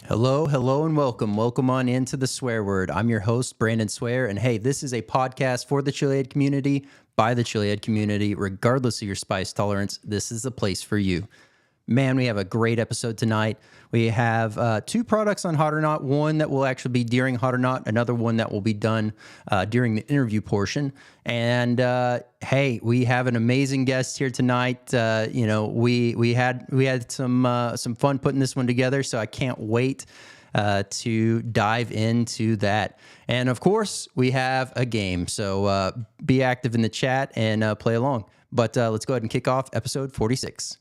Hello, hello, and welcome. Welcome on into the Swear Word. I'm your host, Brandon Swear, and hey, this is a podcast for the chilihead community, by the chilihead community. Regardless of your spice tolerance, this is the place for you. Man, we have a great episode tonight. We have two products on Hot or Not, one that will actually be during Hot or Not, another one that will be done during the interview portion. And hey, we have an amazing guest here tonight. We had some fun putting this one together, so I can't wait to dive into that. And of course, we have a game, so be active in the chat and play along. But let's go ahead and kick off episode 46.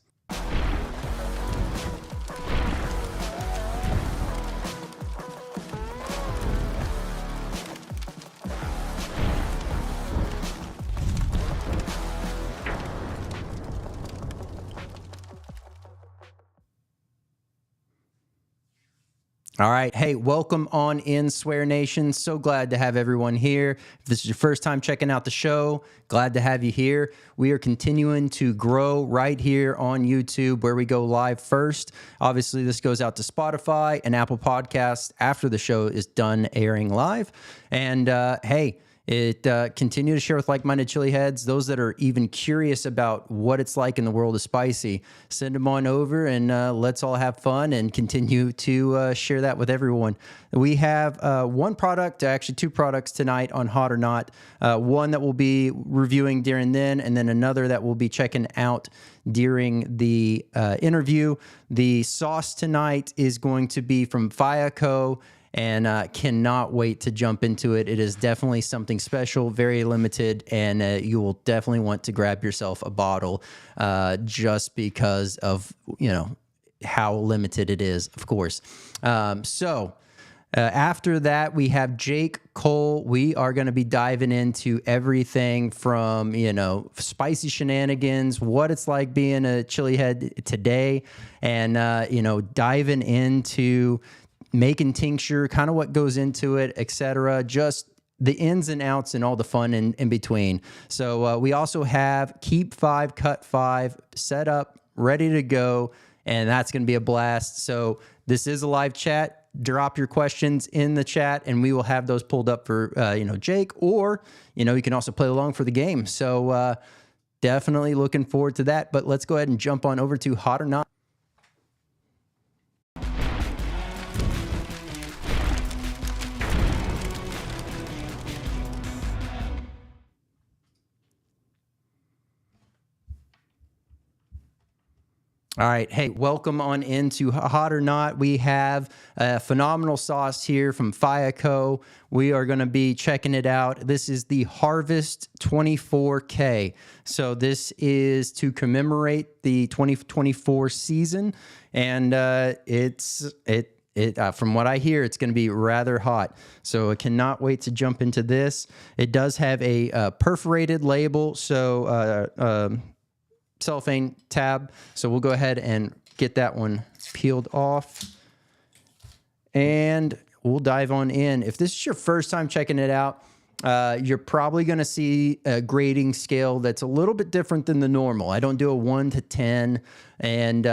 All right. Hey, welcome on in, Swear Nation. So glad to have everyone here. If this is your first time checking out the show, glad to have you here. We are continuing to grow right here on YouTube where we go live first. Obviously, this goes out to Spotify and Apple Podcasts after the show is done airing live. And hey, continue to share with like-minded chili heads, those that are even curious about what it's like in the world of spicy. Send them on over and let's all have fun and continue to share that with everyone. We have one product, actually two products tonight on Hot or Not. One that we'll be reviewing during then, and then another that we'll be checking out during the interview. The sauce tonight is going to be from Faiya Co, and cannot wait to jump into it. It is definitely something special, very limited, and you will definitely want to grab yourself a bottle just because of, how limited it is, of course. After that, we have Jake Cole. We are going to be diving into everything from, spicy shenanigans, what it's like being a chili head today, and, diving into making tincture, kind of what goes into it, etc. Just the ins and outs and all the fun in between. So we also have Keep 5, Cut 5 set up, ready to go, and that's going to be a blast. So this is a live chat. Drop your questions in the chat, and we will have those pulled up for Jake, or you can also play along for the game. So definitely looking forward to that. But let's go ahead and jump on over to Hot or Not. All right. Hey, welcome on into Hot or Not. We have a phenomenal sauce here from Faiya Co. We are going to be checking it out. This is the Harvest 24K. So this is to commemorate the 2024 season. And from what I hear, it's going to be rather hot. So I cannot wait to jump into this. It does have a perforated label. So, cellophane tab, so we'll go ahead and get that one peeled off and we'll dive on in. If this is your first time checking it out, you're probably going to see a grading scale that's a little bit different than the normal. I don't do a 1 to 10 and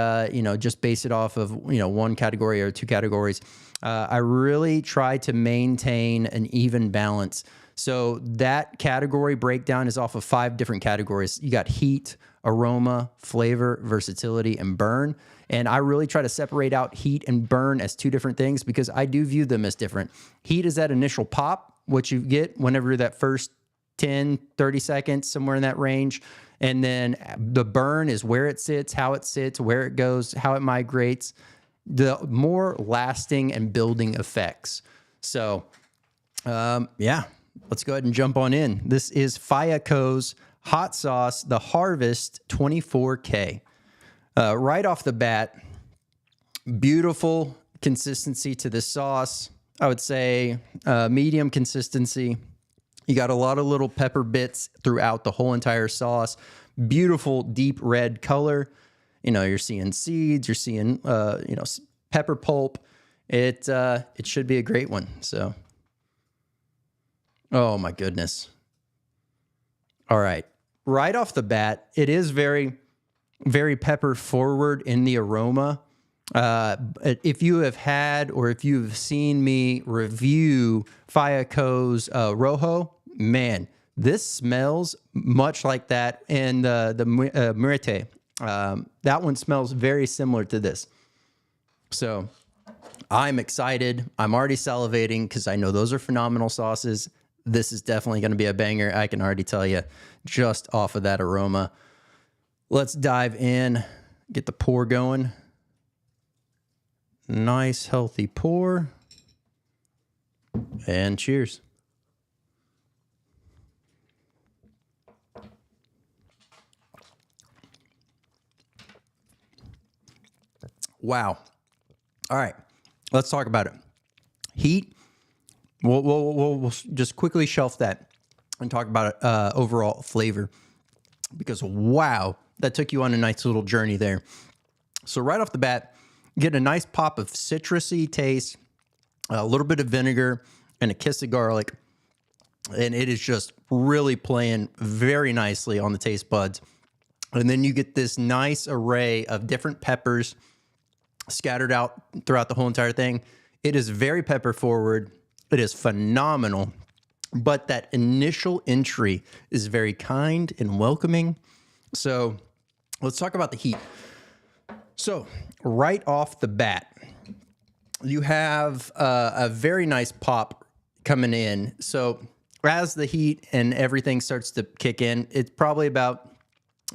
just base it off of one category or two categories. I really try to maintain an even balance. So that category breakdown is off of 5 different categories. You got heat, aroma, flavor, versatility, and burn. And I really try to separate out heat and burn as 2 different things because I do view them as different. Heat is that initial pop, what you get whenever that first 10, 30 seconds, somewhere in that range. And then the burn is where it sits, where it goes, how it migrates, the more lasting and building effects. So, let's go ahead and jump on in. This is Faiya Co's hot sauce, the Harvest 24K. Right off the bat, beautiful consistency to this sauce. I would say medium consistency. You got a lot of little pepper bits throughout the whole entire sauce. Beautiful deep red color. You're seeing seeds. You're seeing pepper pulp. It should be a great one. So, oh my goodness. All right. Right off the bat, it is very, very pepper forward in the aroma. If you have had or if you've seen me review Faiya Co's Rojo, man, this smells much like that. And the Murete, that one smells very similar to this. So I'm excited. I'm already salivating because I know those are phenomenal sauces. This is definitely going to be a banger. I can already tell you just off of that aroma. Let's dive in, get the pour going. Nice, healthy pour. And cheers. Wow. All right, let's talk about it. Heat. We'll just quickly shelf that and talk about overall flavor, because wow, that took you on a nice little journey there. So right off the bat, get a nice pop of citrusy taste, a little bit of vinegar, and a kiss of garlic, and it is just really playing very nicely on the taste buds. And then you get this nice array of different peppers scattered out throughout the whole entire thing. It is very pepper forward. It is phenomenal, but that initial entry is very kind and welcoming. So let's talk about the heat. So right off the bat, you have a very nice pop coming in. So as the heat and everything starts to kick in, it's probably about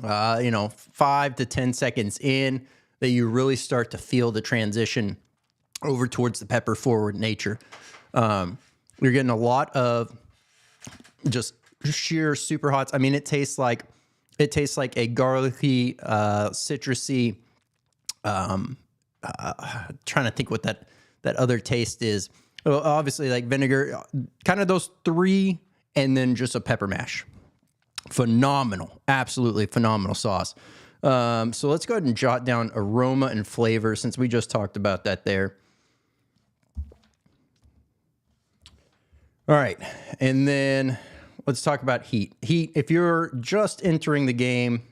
5 to 10 seconds in that you really start to feel the transition over towards the pepper forward nature. You're getting a lot of just sheer super hots. I mean, it tastes like a garlicky, citrusy. Trying to think what that other taste is. Well, obviously, like vinegar, kind of those three, and then just a pepper mash. Phenomenal, absolutely phenomenal sauce. So let's go ahead and jot down aroma and flavor, since we just talked about that there. All right, and then let's talk about heat. Heat, if you're just entering the game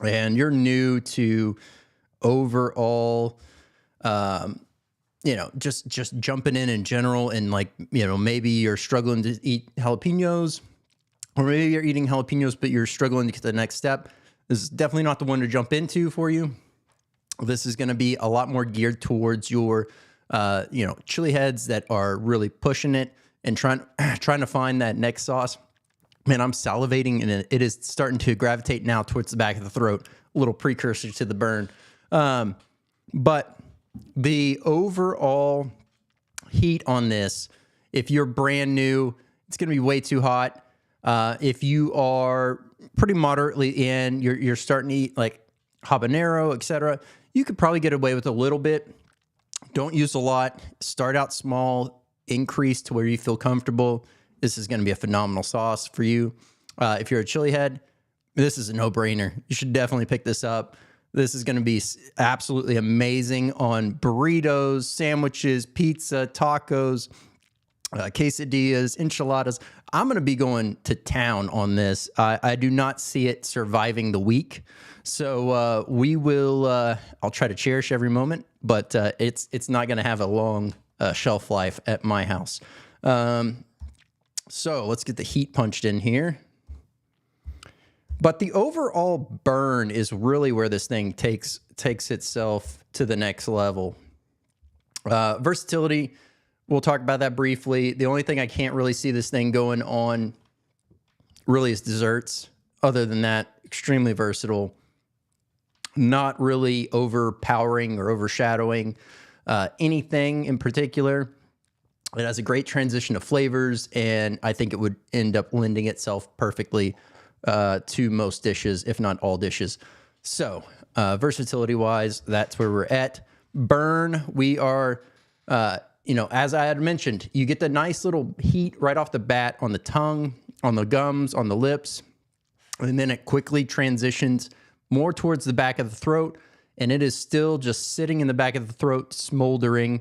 and you're new to overall, just jumping in general, and like, maybe you're struggling to eat jalapenos, or maybe you're eating jalapenos, but you're struggling to get to the next step, this is definitely not the one to jump into for you. This is going to be a lot more geared towards your, chili heads that are really pushing it and trying to find that next sauce. Man, I'm salivating, and it is starting to gravitate now towards the back of the throat, a little precursor to the burn. But the overall heat on this, if you're brand new, it's going to be way too hot. If you are pretty moderately in, you're starting to eat like habanero, etc., you could probably get away with a little bit. Don't use a lot. Start out small, increase to where you feel comfortable. This is going to be a phenomenal sauce for you. If you're a chili head, this is a no-brainer. You should definitely pick this up. This is going to be absolutely amazing on burritos, sandwiches, pizza, tacos, quesadillas, enchiladas. I'm going to be going to town on this. I do not see it surviving the week. So we will, I'll try to cherish every moment, but it's not going to have a long shelf life at my house. So let's get the heat punched in here. But the overall burn is really where this thing takes itself to the next level. Versatility, we'll talk about that briefly. The only thing I can't really see this thing going on really is desserts. Other than that, extremely versatile. Not really overpowering or overshadowing anything in particular. It has a great transition of flavors, and I think it would end up lending itself perfectly to most dishes, if not all dishes. So versatility-wise, that's where we're at. Burn, we are, as I had mentioned, you get the nice little heat right off the bat on the tongue, on the gums, on the lips, and then it quickly transitions more towards the back of the throat, and it is still just sitting in the back of the throat, smoldering,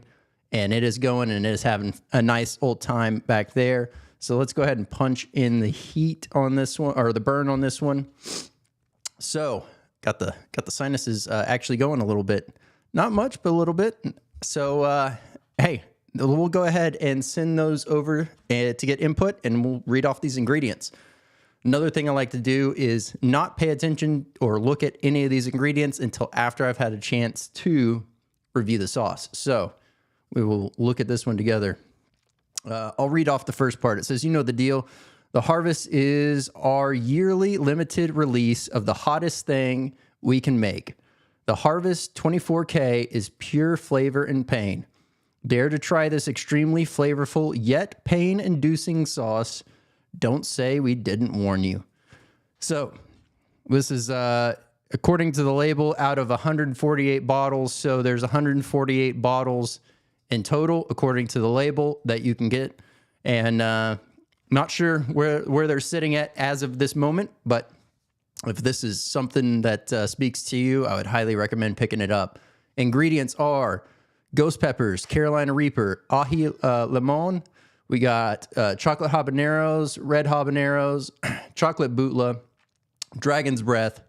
and it is going, and it is having a nice old time back there. So let's go ahead and punch in the heat on this one, or the burn on this one. So got the sinuses actually going a little bit Not much, but a little bit. So, hey, we'll go ahead and send those over to get input, and we'll read off these ingredients. Another thing I like to do is not pay attention or look at any of these ingredients until after I've had a chance to review the sauce. So we will look at this one together. I'll read off the first part. It says, you know the deal. The Harvest is our yearly limited release of the hottest thing we can make. The Harvest 24K is pure flavor and pain. Dare to try this extremely flavorful yet pain-inducing sauce. Don't say we didn't warn you. So this is, according to the label, out of 148 bottles. So there's 148 bottles in total, according to the label, that you can get. And not sure where they're sitting at as of this moment, but if this is something that speaks to you, I would highly recommend picking it up. Ingredients are ghost peppers, Carolina Reaper, ají limon. We got chocolate habaneros, red habaneros, chocolate butla, dragon's breath,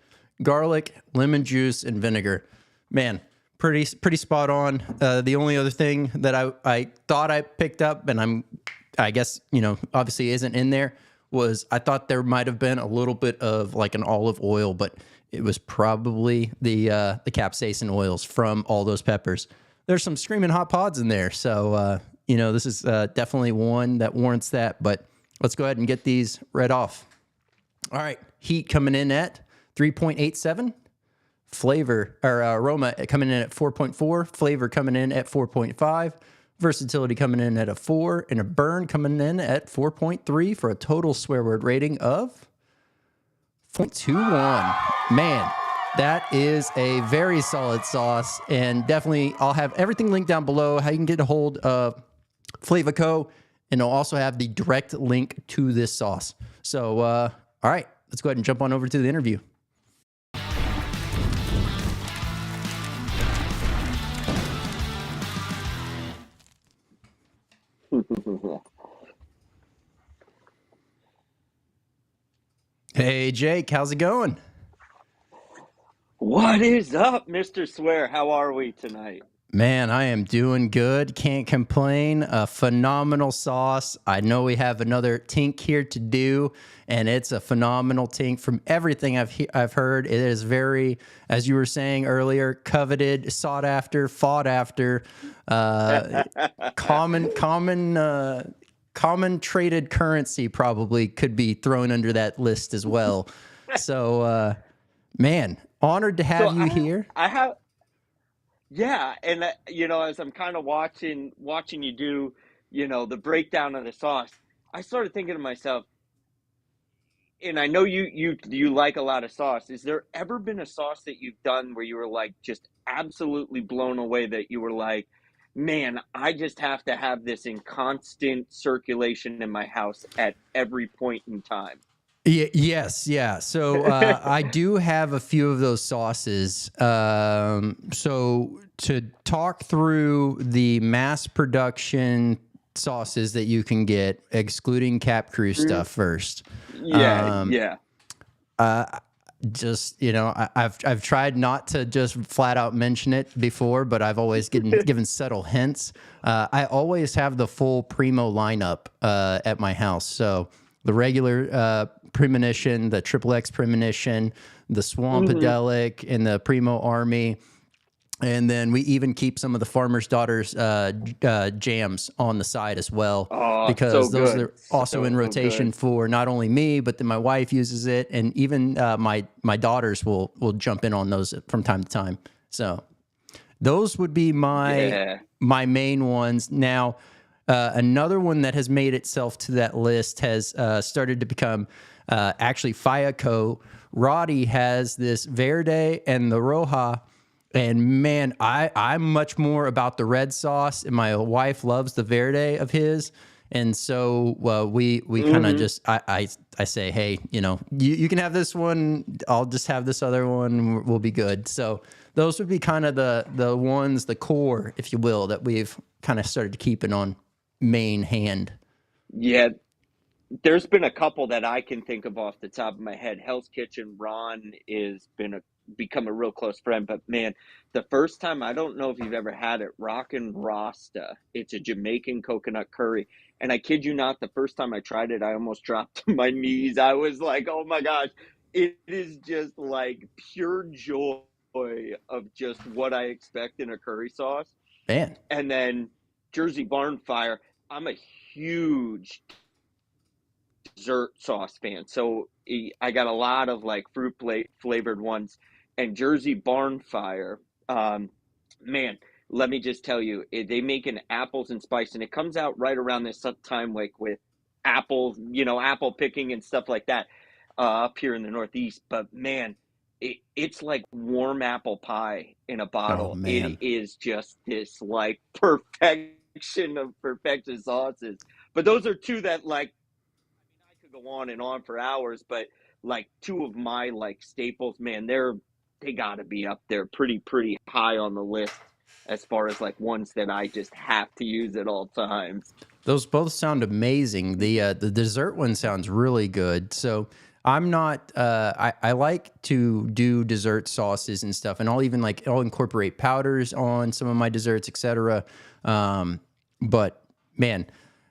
garlic, lemon juice, and vinegar. Man, pretty spot on. The only other thing that I thought I picked up, and I guess, obviously isn't in there, was I thought there might have been a little bit of like an olive oil, but it was probably the capsaicin oils from all those peppers. There's some screaming hot pods in there, so this is definitely one that warrants that. But let's go ahead and get these read off. All right, heat coming in at 3.87, flavor or aroma coming in at 4.4, flavor coming in at 4.5. Versatility coming in at a 4, and a burn coming in at 4.3 for a total swear word rating of 0.21. Man, that is a very solid sauce, and definitely I'll have everything linked down below, how you can get a hold of Faiya Co, and I'll also have the direct link to this sauce. So, all right, let's go ahead and jump on over to the interview. Hey, Jake, how's it going? What is up, Mr. Swear? How are we tonight? Man, I am doing good. Can't complain. A phenomenal sauce. I know we have another tink here to do, and it's a phenomenal tink. From everything I've heard, it is very, as you were saying earlier, coveted, sought after, fought after, common traded currency probably could be thrown under that list as well. So, man, honored to have you here. Yeah, and as I'm kind of watching you do, the breakdown of the sauce, I started thinking to myself, and I know you like a lot of sauce. Is there ever been a sauce that you've done where you were like just absolutely blown away that you were like, man, I just have to have this in constant circulation in my house at every point in time? Yeah. So I do have a few of those sauces. So to talk through the mass production sauces that you can get, excluding Cap Crew stuff first. Yeah. Just I've tried not to just flat out mention it before, but I've always given subtle hints. I always have the full Primo lineup at my house. So the regular premonition, the triple X premonition, the Swampadelic, and the Primo Army. And then we even keep some of the Farmer's Daughters jams on the side as well, because those are also in rotation for not only me, but then my wife uses it, and even my daughters will jump in on those from time to time. So those would be my main ones. Now, another one that has made itself to that list has started to become actually Faiya Co. Roddy has this Verde and the Roja. And man, I'm much more about the red sauce, and my wife loves the Verde of his. And so we kind of just I say, hey, you can have this one, I'll just have this other one, we'll be good. So those would be kind of the ones, the core, if you will, that we've kind of started keeping on main hand. Yeah, there's been a couple that I can think of off the top of my head. Hell's Kitchen Ron is been become a real close friend. But man, the first time, I don't know if you've ever had it, Rockin' Rasta. It's a Jamaican coconut curry. And I kid you not, the first time I tried it, I almost dropped to my knees. I was like, oh my gosh, it is just like pure joy of just what I expect in a curry sauce. Man. And then Jersey Barn Fire, I'm a huge dessert sauce fan. So I got a lot of like fruit flavored ones, and Jersey Barn Fire. Man, let me just tell you, they make an apples and spice, and it comes out right around this time, like with apples, apple picking and stuff like that, up here in the Northeast. But man, it's like warm apple pie in a Oh bottle. It man. is just this like perfection of perfection sauces. But those are two that like I could go on and on for hours, but like two of my like staples, man, they got to be up there pretty high on the list as far as like ones that I just have to use at all times. Those both sound amazing. The dessert one sounds really good. So I'm not. I like to do dessert sauces and stuff, and I'll incorporate powders on some of my desserts, etc. But man,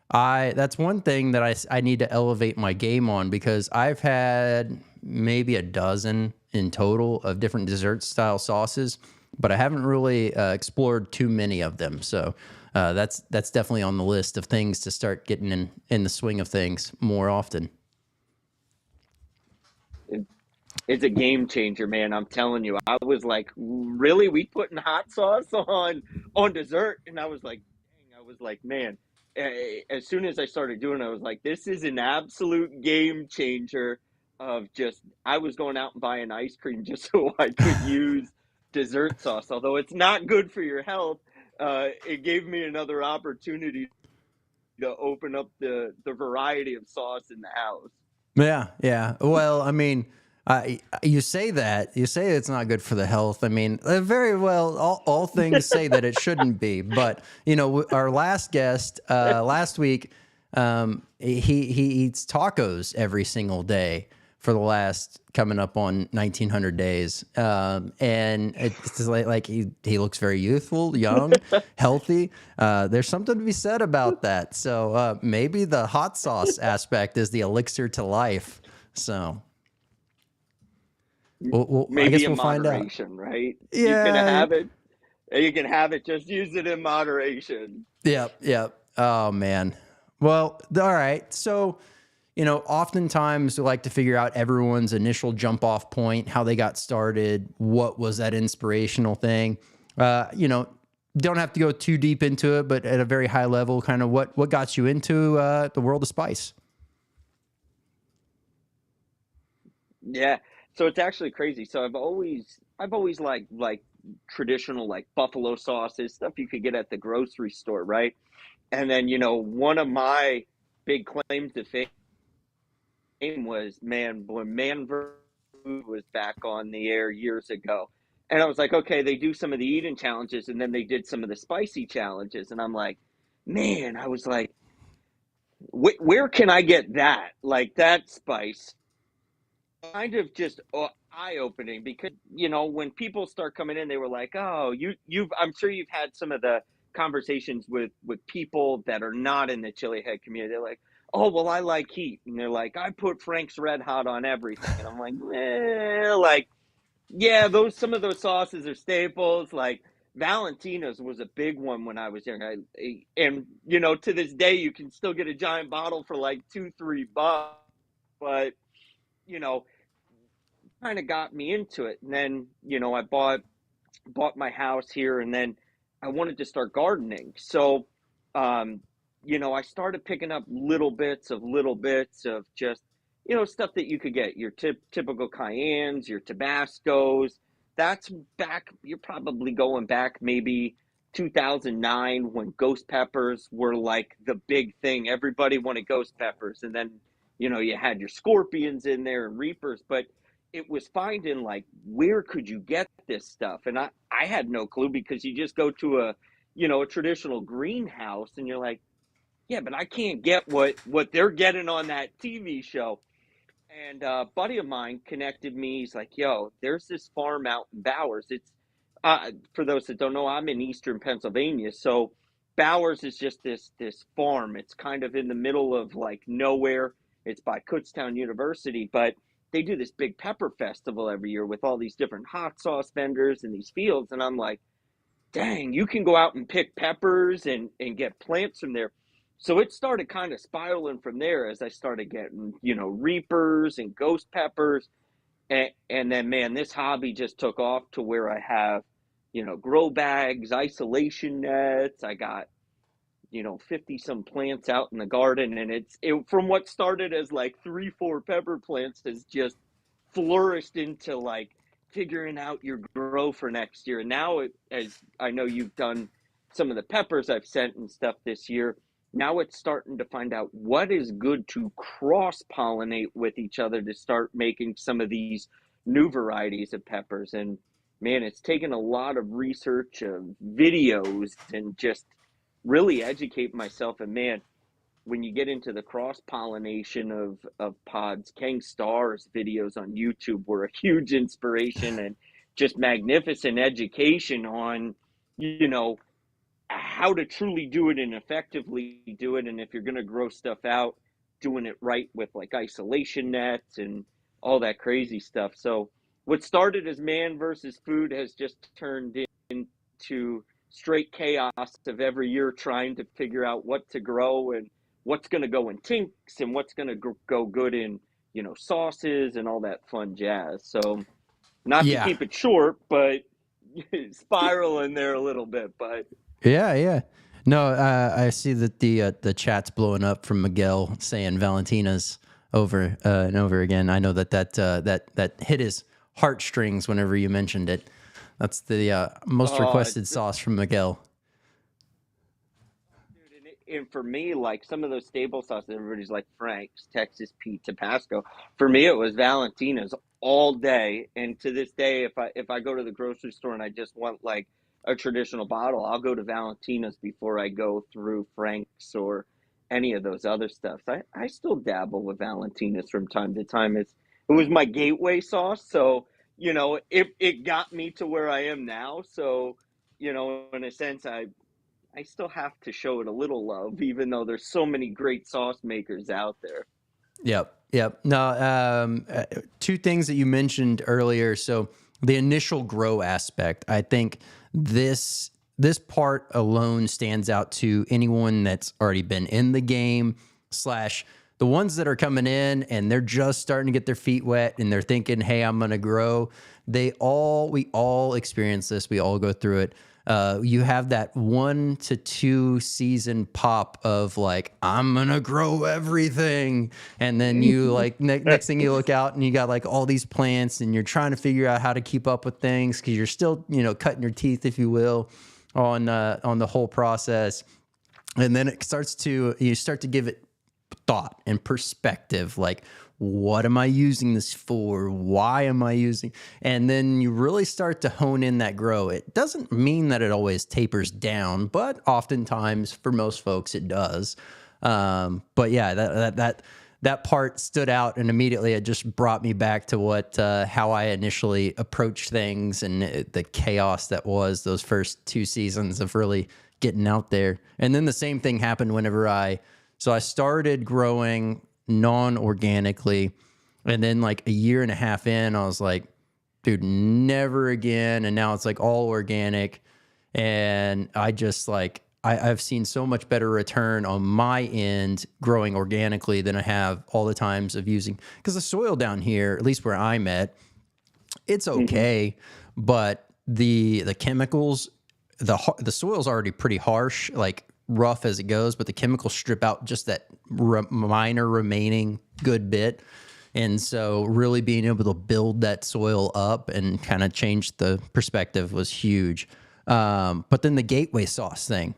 that's one thing that I need to elevate my game on, because I've had maybe a dozen in total of different dessert style sauces, but I haven't really explored too many of them. So that's definitely on the list of things to start getting in the swing of things more often. It, it's a game changer, man. I'm telling you. I was like, really? We putting hot sauce on dessert? And I was like, dang, I was like, man. As soon as I started doing it, I was like, this is an absolute game changer of just I was going out and buying ice cream just so I could use dessert sauce. Although it's not good for your health, it gave me another opportunity to open up the variety of sauce in the house. Yeah, yeah. Well, I mean, you say that. You say it's not good for the health. I mean, very well, all things say that it shouldn't be. But, our last guest last week, he eats tacos every single day for the last coming up on 1900 days. And it's just like he looks very youthful, young, healthy. There's something to be said about that. So maybe the hot sauce aspect is the elixir to life. So I Maybe guess in we'll find out. moderation, right? You can Yeah. have it. You can have it. Just use it in moderation. Yep. Yep. Oh man. Well, all right. So, oftentimes we like to figure out everyone's initial jump off point, how they got started, what was that inspirational thing. Don't have to go too deep into it, but at a very high level, kind of what got you into the world of spice. Yeah. So it's actually crazy. So I've always like traditional like buffalo sauces, stuff you could get at the grocery store, right? And then, one of my big claims to fame was man when Man vs. Food was back on the air years ago. And I was like, okay, they do some of the eating challenges and then they did some of the spicy challenges. And I'm like, man, I was like, where can I get that? Like that spice kind of just eye opening because when people start coming in, they were like, "Oh, you've." I'm sure you've had some of the conversations with people that are not in the chili head community. They're like, "Oh, well, I like heat," and they're like, "I put Frank's Red Hot on everything," and I'm like, like, yeah, those some of those sauces are staples. Like Valentina's was a big one when I was young. And to this day, you can still get a giant bottle for like $2-3, but you know kind of got me into it. And then, I bought my house here and then I wanted to start gardening. So, um, I started picking up little bits of just, stuff that you could get your typical cayennes, your Tabascos. That's back, you're probably going back maybe 2009 when ghost peppers were like the big thing. Everybody wanted ghost peppers. And then, you had your scorpions in there and reapers, but it was finding like where could you get this stuff, and I had no clue because you just go to a traditional greenhouse and you're like, yeah, but I can't get what they're getting on that TV show. And a buddy of mine connected me. He's like, "Yo, there's this farm out in Bowers. It's for those that don't know, I'm in eastern Pennsylvania, so Bowers is just this farm. It's kind of in the middle of like nowhere. It's by Kutztown University, but they do this big pepper festival every year with all these different hot sauce vendors in these fields." And I'm like, dang, you can go out and pick peppers and get plants from there. So it started kind of spiraling from there as I started getting, reapers and ghost peppers. And then, man, this hobby just took off to where I have, grow bags, isolation nets. I got, 50 some plants out in the garden. And it from what started as like 3, 4 pepper plants has just flourished into like figuring out your grow for next year. And now, as I know you've done some of the peppers I've sent and stuff this year, now it's starting to find out what is good to cross pollinate with each other to start making some of these new varieties of peppers. And man, it's taken a lot of research of videos and just really educate myself. And man, when you get into the cross pollination of pods, King Starr's videos on YouTube were a huge inspiration and just magnificent education on, you know, how to truly do it and effectively do it. And if you're going to grow stuff out, doing it right with like isolation nets and all that crazy stuff. So what started as man versus food has just turned into straight chaos of every year trying to figure out what to grow and what's going to go in tinks and what's going to go good in, sauces and all that fun jazz. So not to Yeah. keep it short, but spiral in there a little bit, but Yeah, yeah. No, I see that the chat's blowing up from Miguel saying Valentina's over and over again. I know that hit his heartstrings whenever you mentioned it. That's the most requested sauce from Miguel. dude, and for me, like some of those staple sauces, everybody's like Frank's, Texas Pete, Tabasco. For me, it was Valentina's all day, and to this day, if I go to the grocery store and I just want like a traditional bottle, I'll go to Valentina's before I go through Frank's or any of those other stuffs. I still dabble with Valentina's from time to time. It was my gateway sauce, so it got me to where I am now. So in a sense, I still have to show it a little love, even though there's so many great sauce makers out there. Yep. Yep. No, two things that you mentioned earlier. So the initial grow aspect, I think this part alone stands out to anyone that's already been in the game slash the ones that are coming in and they're just starting to get their feet wet and they're thinking, hey, I'm going to grow. We all experience this. We all go through it. You have that 1 to 2 season pop of like, I'm going to grow everything. And then you like, next thing you look out and you got like all these plants and you're trying to figure out how to keep up with things because you're still, cutting your teeth, if you will, on the whole process. And then you start to give it thought and perspective, like, what am I using this for? Why am I using? And then you really start to hone in that grow. It doesn't mean that it always tapers down, but oftentimes for most folks it does. But yeah, that part stood out, and immediately it just brought me back to how I initially approached things and the chaos that was those first 2 seasons of really getting out there. And then the same thing happened whenever I started growing non-organically, and then like a year and a half in, I was like, dude, never again. And now it's like all organic. And I just like, I've seen so much better return on my end growing organically than I have all the times of using, because the soil down here, at least where I'm at, it's okay, but the chemicals, the soil's already pretty harsh, like rough as it goes, but the chemicals strip out just that minor remaining good bit. And so really being able to build that soil up and kind of change the perspective was huge. But then the gateway sauce thing.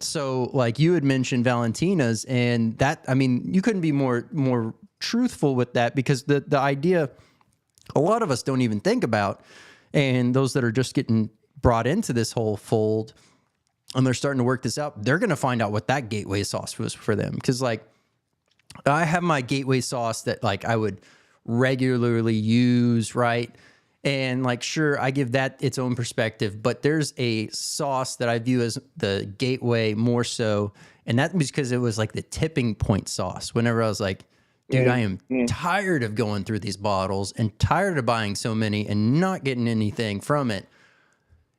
So like you had mentioned Valentina's, and that, I mean, you couldn't be more truthful with that, because the idea a lot of us don't even think about, and those that are just getting brought into this whole fold and they're starting to work this out, they're going to find out what that gateway sauce was for them. Because like I have my gateway sauce that like I would regularly use, right? And like, sure, I give that its own perspective, but there's a sauce that I view as the gateway more so. And that was because it was like the tipping point sauce. Whenever I was like, dude, I am Mm-hmm. tired of going through these bottles and tired of buying so many and not getting anything from it.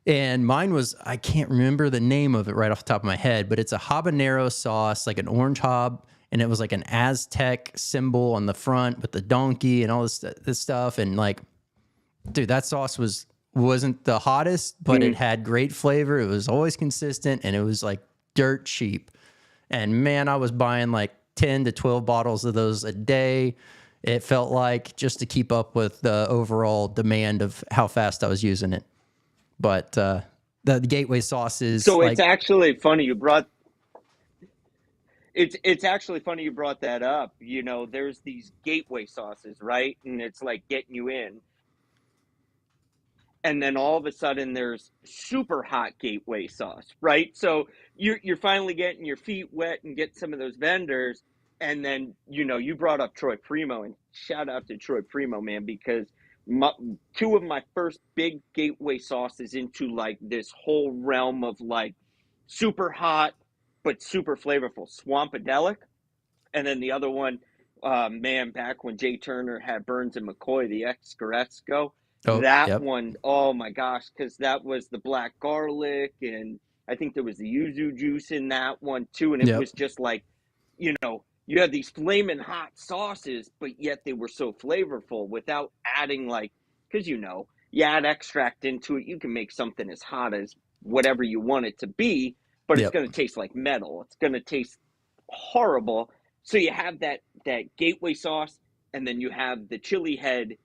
And mine was, I can't remember the name of it right off the top of my head, but it's a habanero sauce, like an orange hob. And it was like an Aztec symbol on the front with the donkey and all this stuff. And like, dude, that sauce wasn't the hottest, but it had great flavor. It was always consistent and it was like dirt cheap. And man, I was buying like 10 to 12 bottles of those a day. It felt like, just to keep up with the overall demand of how fast I was using it. But the gateway sauce is So it's like, actually funny you brought it's actually funny you brought that up. You know, there's these gateway sauces, right? And it's like getting you in. And then all of a sudden there's super hot gateway sauce, right? So you're finally getting your feet wet and get some of those vendors. And then, you know, you brought up Troy Primo, and shout out to Troy Primo, man, because my, two of my first big gateway sauces into like this whole realm of like super hot but super flavorful Swampadelic. And then the other one, man, back when Jay Turner had Burns and McCoy, the Escaresco, oh, that yep, one, oh my gosh, because that was the black garlic, and I think there was the yuzu juice in that one too. And it yep, was just like, you know, you had these flaming hot sauces, but yet they were so flavorful without adding like, because you know, you add extract into it, you can make something as hot as whatever you want it to be, but it's yep, going to taste like metal. It's going to taste horrible. So you have that gateway sauce, and then you have the chili head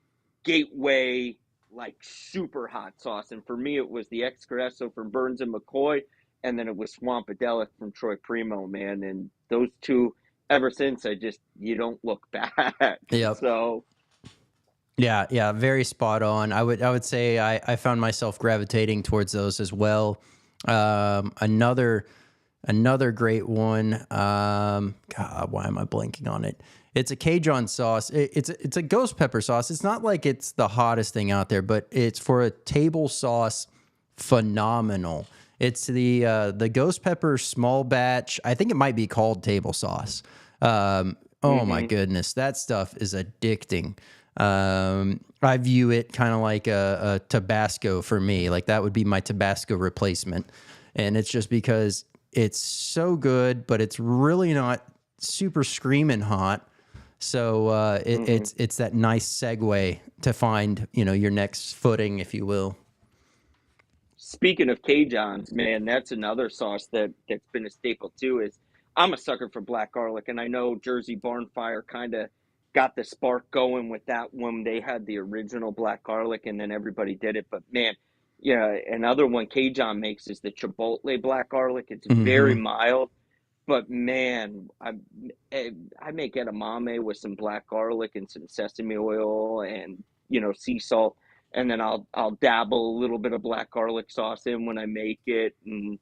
gateway like super hot sauce. And for me, it was the Espresso from Burns and McCoy, and then it was Swampadelic from Troy Primo, man. And those two, ever since, I just you don't look back. yep. So Yeah, yeah, very spot on. I would say I found myself gravitating towards those as well. Another great one. God, why am I blanking on it? It's a Cajun sauce. It's a ghost pepper sauce. It's not like it's the hottest thing out there, but it's for a table sauce, phenomenal. It's the ghost pepper small batch. I think it might be called table sauce. Oh my mm-hmm. goodness, that stuff is addicting. I view it kind of like a Tabasco for me. Like that would be my Tabasco replacement. And it's just because it's so good, but it's really not super screaming hot. So Mm-hmm. it's that nice segue to find, your next footing, if you will. Speaking of Cajuns, man, that's another sauce that's been a staple too. Is I'm a sucker for black garlic, and I know Jersey Barnfire kind of got the spark going with that when they had the original black garlic, and then everybody did it. But man, yeah, another one Cajun makes is the Chipotle black garlic. It's very Hmm. mild, but man, I make edamame with some black garlic and some sesame oil and sea salt, and then I'll dabble a little bit of black garlic sauce in when I make it, and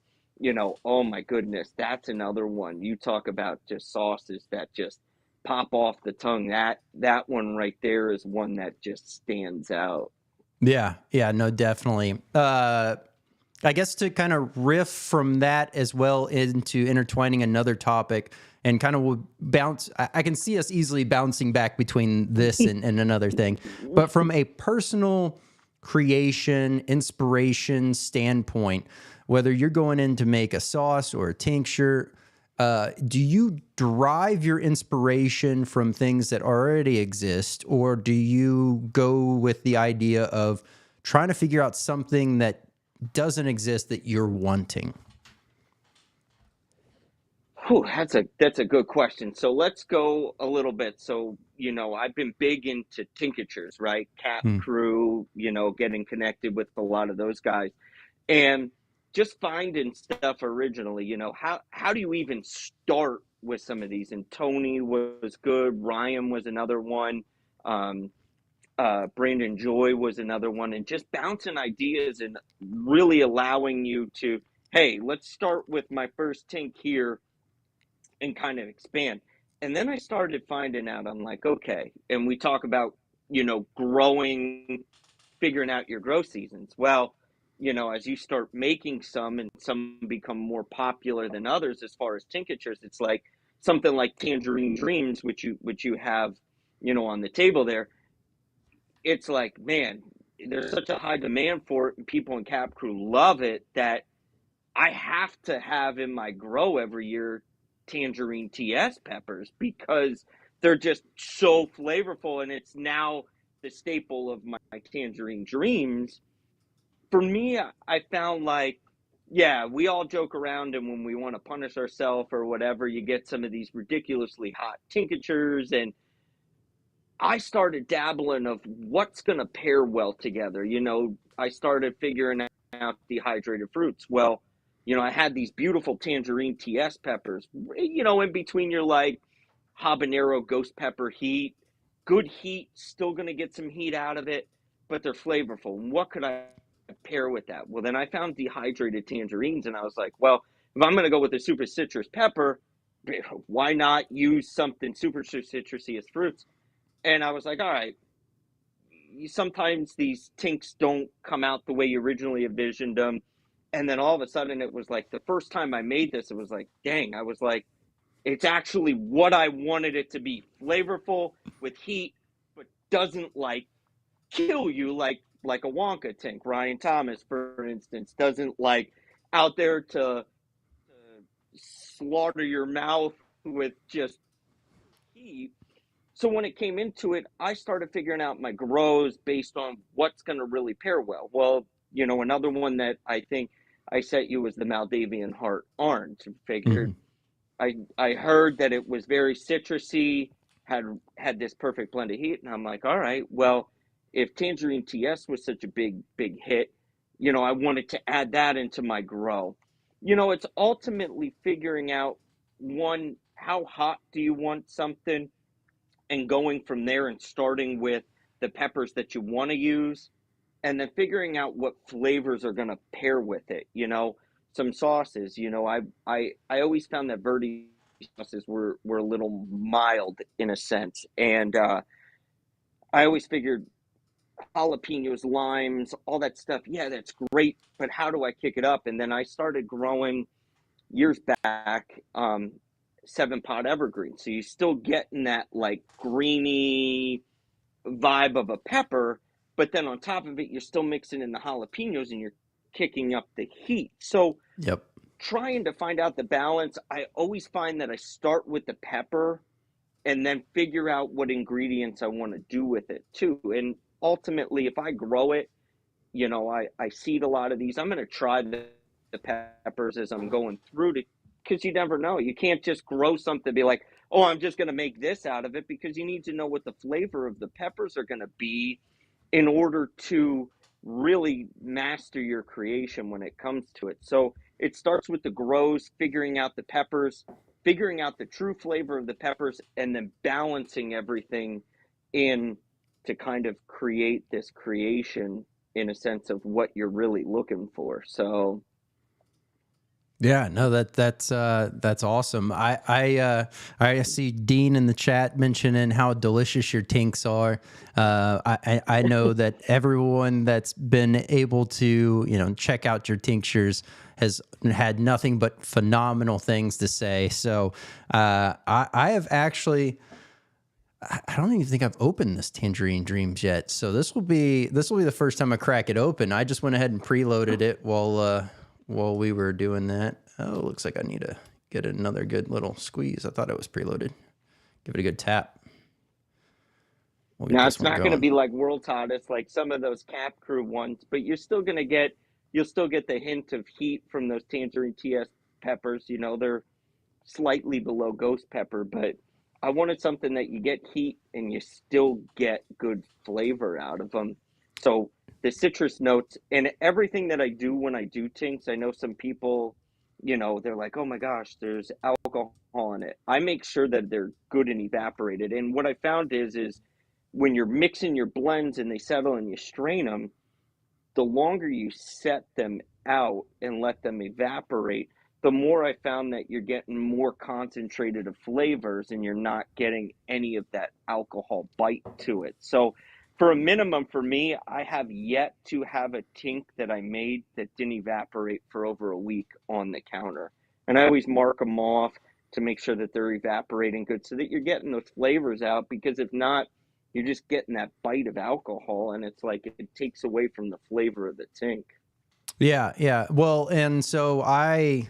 oh my goodness, that's another one. You talk about just sauces that just pop off the tongue. That one right there is one that just stands out. Yeah, yeah, no, definitely. I guess to kind of riff from that as well into intertwining another topic and kind of will bounce, I can see us easily bouncing back between this and another thing. But from a personal creation, inspiration standpoint, whether you're going in to make a sauce or a tincture, do you derive your inspiration from things that already exist, or do you go with the idea of trying to figure out something that doesn't exist that you're wanting? Whew, that's a good question. So let's go a little bit. So, I've been big into tinctures, right? Cat Hmm. Crew, getting connected with a lot of those guys. And just finding stuff originally, how do you even start with some of these? And Tony was good, Ryan was another one, um, Brandon Joy was another one, and just bouncing ideas and really allowing you to, hey, let's start with my first tink here and kind of expand. And then I started finding out, I'm like, okay, and we talk about growing, figuring out your grow seasons. Well, as you start making some and some become more popular than others as far as tinctures, it's like something like Tangerine Dreams, which you have, on the table there. It's like, man, there's such a high demand for it, and people in Cap Crew love it that I have to have in my grow every year Tangerine TS peppers because they're just so flavorful, and it's now the staple of my Tangerine Dreams. For me, I found like, yeah, we all joke around, and when we want to punish ourselves or whatever, you get some of these ridiculously hot tinctures, and I started dabbling of what's going to pair well together. I started figuring out dehydrated fruits. Well, I had these beautiful Tangerine TS peppers, in between your like habanero ghost pepper heat, good heat, still going to get some heat out of it, but they're flavorful. And what could I pair with that? Well, then I found dehydrated tangerines, and I was like, well, if I'm going to go with a super citrus pepper, why not use something super citrusy as fruits? And I was like, all right, sometimes these tinks don't come out the way you originally envisioned them. And then all of a sudden, it was like the first time I made this, it was like, dang, I was like, it's actually what I wanted it to be, flavorful with heat, but doesn't like kill you like a Wonka tink. Ryan Thomas, for instance, doesn't like out there to slaughter your mouth with just heat. So when it came into it, I started figuring out my grows based on what's going to really pair well. Well, another one that I think I sent you was the Maldavian Heart Orange. Figured Mhm. I heard that it was very citrusy, had this perfect blend of heat, and I'm like, all right, well, if Tangerine TS was such a big hit, I wanted to add that into my grow. It's ultimately figuring out, one, how hot do you want something, and going from there and starting with the peppers that you want to use, and then figuring out what flavors are going to pair with it. Some sauces. I always found that Verde sauces were a little mild in a sense, and I always figured jalapenos, limes, all that stuff. Yeah, that's great, but how do I kick it up? And then I started growing years back, 7 pot evergreen. So you still getting that like greeny vibe of a pepper, but then on top of it, you're still mixing in the jalapenos and you're kicking up the heat. So Yep. trying to find out the balance, I always find that I start with the pepper and then figure out what ingredients I want to do with it too. And ultimately, if I grow it, I seed a lot of these. I'm going to try the peppers as I'm going through to, because you never know. You can't just grow something and be like, oh, I'm just going to make this out of it, because you need to know what the flavor of the peppers are going to be in order to really master your creation when it comes to it. So it starts with the grows, figuring out the peppers, figuring out the true flavor of the peppers, and then balancing everything in to kind of create this creation in a sense of what you're really looking for. So Yeah, no, that's awesome. I see Dean in the chat mentioning how delicious your tinks are. I know that everyone that's been able to check out your tinctures has had nothing but phenomenal things to say. So I have actually. I don't even think I've opened this Tangerine Dreams yet. So this will be the first time I crack it open. I just went ahead and preloaded it while we were doing that. Oh, looks like I need to get another good little squeeze. I thought it was preloaded. Give it a good tap. We'll get now this it's one not going to going. be like World's Hottest, like some of those Cap Crew ones, but you'll still get the hint of heat from those Tangerine TS peppers. They're slightly below ghost pepper, but I wanted something that you get heat and you still get good flavor out of them. So the citrus notes and everything that I do when I do tinks, I know some people, they're like, oh my gosh, there's alcohol in it. I make sure that they're good and evaporated. And what I found is when you're mixing your blends and they settle and you strain them, the longer you set them out and let them evaporate, the more I found that you're getting more concentrated of flavors and you're not getting any of that alcohol bite to it. So for a minimum for me, I have yet to have a tink that I made that didn't evaporate for over a week on the counter. And I always mark them off to make sure that they're evaporating good so that you're getting those flavors out, because if not, you're just getting that bite of alcohol and it's like it takes away from the flavor of the tink. Yeah, yeah. Well, and so I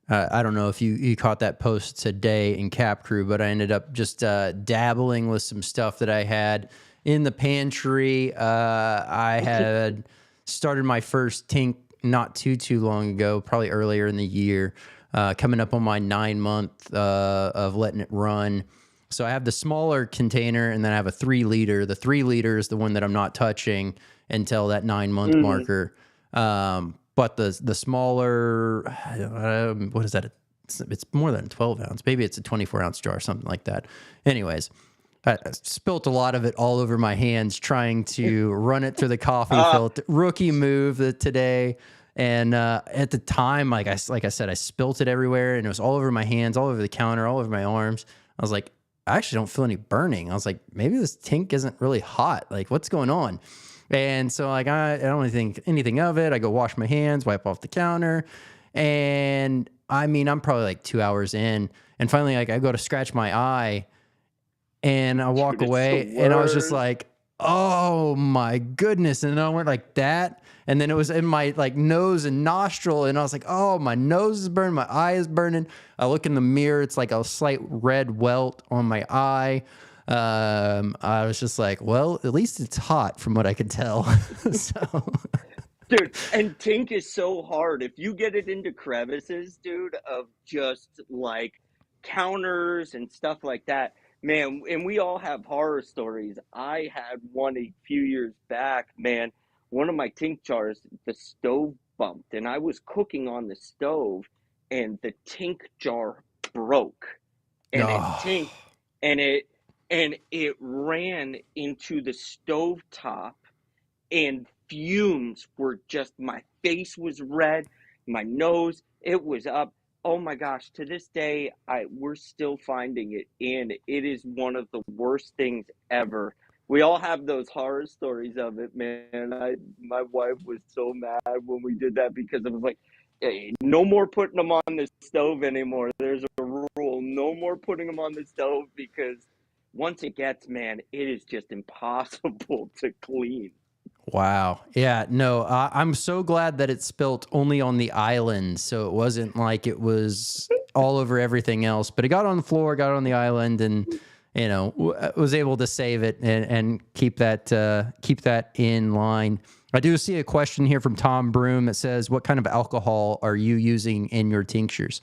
don't know if you caught that post today in Cap Crew, but I ended up just dabbling with some stuff that I had in the pantry. I had started my first tink not too long ago, probably earlier in the year, coming up on my 9 month of letting it run. So I have the smaller container, and then I have a 3 liter. The 3 liter is the one that I'm not touching until that 9 month marker. But the smaller, what is that? It's more than a 12 ounce. Maybe it's a 24 ounce jar, something like that. Anyways, I spilt a lot of it all over my hands trying to run it through the coffee filter. Rookie move today. And at the time, like I said, I spilt it everywhere, and it was all over my hands, all over the counter, all over my arms. I was like, I actually don't feel any burning. I was like, maybe this tink isn't really hot. Like, what's going on? And so, like, I don't really think anything of it. I go wash my hands, wipe off the counter. And I mean, I'm probably like 2 hours in. And finally, like, I go to scratch my eye, and I walk away, and I was just like, oh my goodness. And then I went like that. And then it was in my like nose and nostril. And I was like, oh, my nose is burning. My eye is burning. I look in the mirror. It's like a slight red welt on my eye. I was just like, well, at least it's hot from what I could tell. So, Dude, and tink is so hard. If you get it into crevices, dude, of just like counters and stuff like that, man, and we all have horror stories. I had one a few years back, man. One of my tink jars, the stove bumped, and I was cooking on the stove, and the tink jar broke, and it oh, tinked, and it ran into the stove top, and fumes were just, my face was red, my nose, it was up. Oh my gosh, to this day, we're still finding it, and it is one of the worst things ever. We all have those horror stories of it, man. My wife was so mad when we did that, because it was like, hey, no more putting them on the stove anymore. There's a rule, no more putting them on the stove, because once it gets, man, it is just impossible to clean. wow. Yeah, no, I'm so glad that it spilt only on the island. So it wasn't like it was all over everything else, but it got on the floor, got on the island, and, you know, was able to save it and keep that in line. I do see a question here from Tom Broom that says, what kind of alcohol are you using in your tinctures?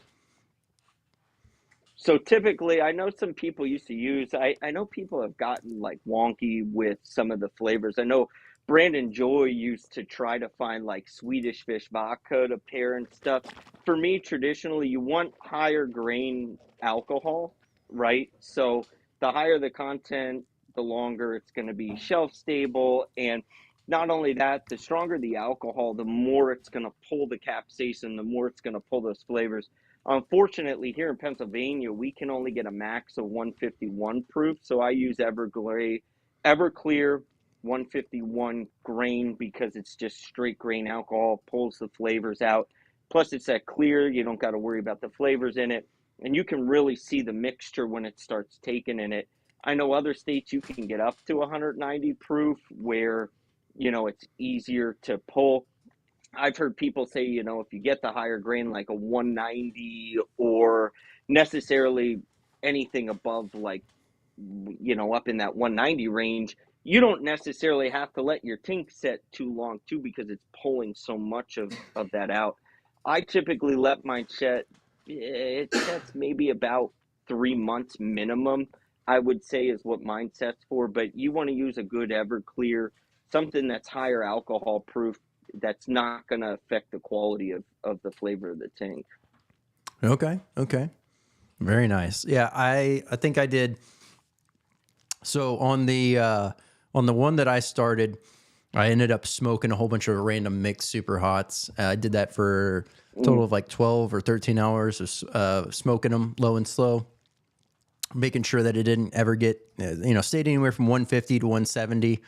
So typically, I know some people used to use, I know people have gotten like wonky with some of the flavors. I know Brandon Joy used to try to find like Swedish fish vodka to pair and stuff. For me, traditionally, you want higher grain alcohol, right? So the higher the content, the longer it's going to be shelf stable. And not only that, the stronger the alcohol, the more it's going to pull the capsaicin, the more it's going to pull those flavors. Unfortunately, here in Pennsylvania, we can only get a max of 151 proof. So I use Everclear 151 grain, because it's just straight grain alcohol, pulls the flavors out. Plus, it's that clear. You don't got to worry about the flavors in it. And you can really see the mixture when it starts taking in it. I know other states you can get up to 190 proof where, it's easier to pull. I've heard people say, if you get the higher grain, like a 190, or necessarily anything above like, up in that 190 range, you don't necessarily have to let your tink set too long too, because it's pulling so much of that out. I typically let mine set, it sets maybe about 3 months minimum, I would say, is what mine sets for. But you want to use a good Everclear, something that's higher alcohol proof, that's not going to affect the quality of the flavor of the tank. Okay. Okay. Very nice. Yeah. I think I did. So on the one that I started, I ended up smoking a whole bunch of random mixed super hots. I did that for a total of like 12 or 13 hours of smoking them low and slow, making sure that it didn't ever get, stayed anywhere from 150 to 170.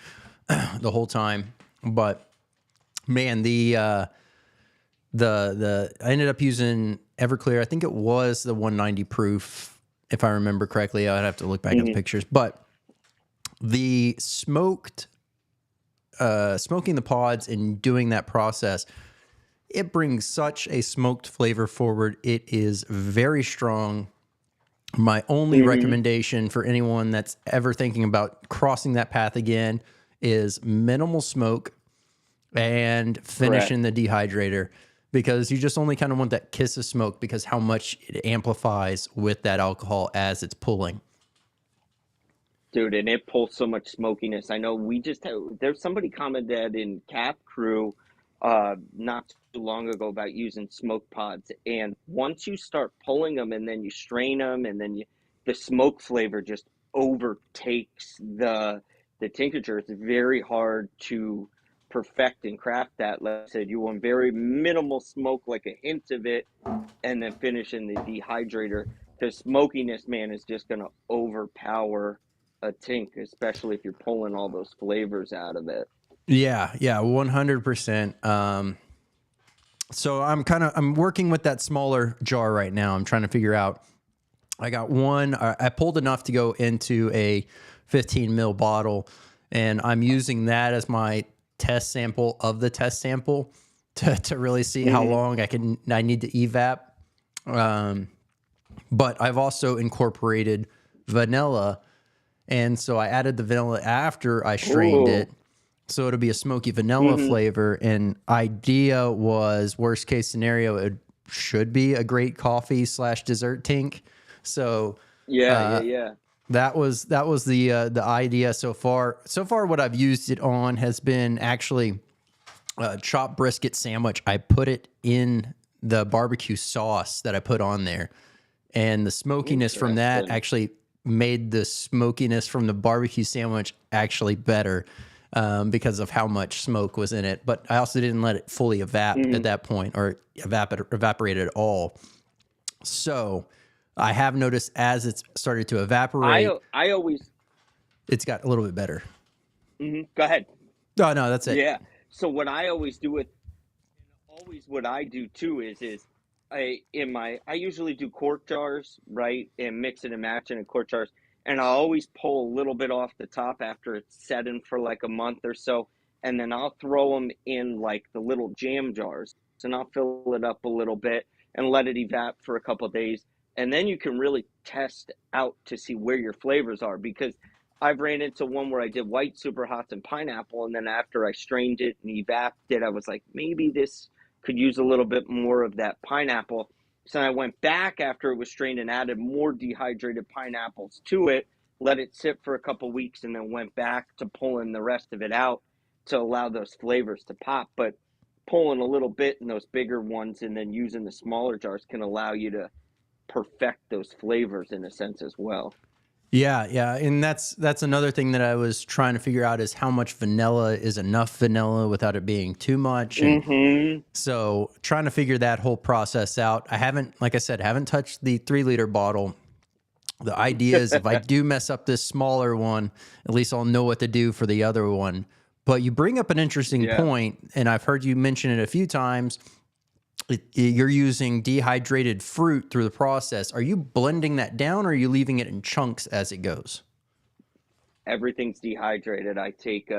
the whole time. But man, the I ended up using Everclear. I think it was the 190 proof, if I remember correctly. I'd have to look back at the pictures. But the smoking the pods and doing that process, it brings such a smoked flavor forward. It is very strong. My only recommendation for anyone that's ever thinking about crossing that path again is minimal smoke and finishing the dehydrator, because you just only kind of want that kiss of smoke because how much it amplifies with that alcohol as it's pulling. Dude, and it pulls so much smokiness. I know we just had, there's somebody commented in Cap Crew not too long ago about using smoke pods. And once you start pulling them and then you strain them and then the smoke flavor just overtakes the tincture. It's very hard to perfect and craft that. Like I said, you want very minimal smoke, like a hint of it, and then finish in the dehydrator. The smokiness, man, is just going to overpower a tink, especially if you're pulling all those flavors out of it. Yeah, 100%. So I'm working with that smaller jar right now. I'm trying to figure out. I got one. I pulled enough to go into a 15 ml bottle, and I'm using that as my test sample of the test sample to really see how long I need to evap. But I've also incorporated vanilla, and so I added the vanilla after I strained it. So it'll be a smoky vanilla flavor. And idea was, worst case scenario, it should be a great coffee / dessert tink. So that was the idea so far. So far, what I've used it on has been actually a chopped brisket sandwich. I put it in the barbecue sauce that I put on there, and the smokiness from that actually made the smokiness from the barbecue sandwich actually better. Because of how much smoke was in it. But I also didn't let it fully evap at that point, or evaporate at all. So I have noticed as it's started to evaporate, I always... it's got a little bit better. Go ahead. Oh, no, that's it. Yeah. So what I always do what I do too is I usually do quart jars, right? And mix it and match it in quart jars. And I'll always pull a little bit off the top after it's setting for like a month or so. And then I'll throw them in like the little jam jars. And I'll fill it up a little bit and let it evap for a couple of days. And then you can really test out to see where your flavors are. Because I've ran into one where I did white Superhots and pineapple. And then after I strained it and evapped it, I was like, maybe this could use a little bit more of that pineapple. So I went back after it was strained and added more dehydrated pineapples to it, let it sit for a couple weeks, and then went back to pulling the rest of it out to allow those flavors to pop. But pulling a little bit in those bigger ones and then using the smaller jars can allow you to perfect those flavors in a sense as well. Yeah, and that's another thing that I was trying to figure out is how much vanilla is enough vanilla without it being too much. And so trying to figure that whole process out. I haven't, like I said, haven't touched the 3-liter bottle. The idea is if I do mess up this smaller one, at least I'll know what to do for the other one. But you bring up an interesting point, and I've heard you mention it a few times. You're using dehydrated fruit through the process. Are you blending that down, or are you leaving it in chunks as it goes? Everything's dehydrated. I take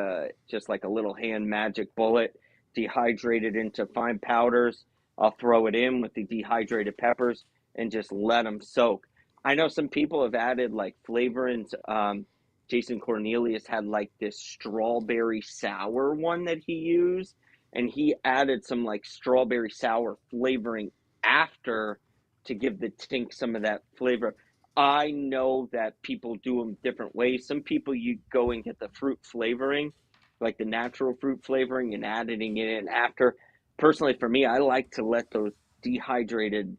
just like a little hand magic bullet, dehydrate it into fine powders. I'll throw it in with the dehydrated peppers and just let them soak. I know some people have added like flavorings. Jason Cornelius had like this strawberry sour one that he used, and he added some like strawberry sour flavoring after to give the tink some of that flavor. I know that people do them different ways. Some people, you go and get the fruit flavoring, like the natural fruit flavoring, and adding it in after. Personally, for me, I like to let those dehydrated,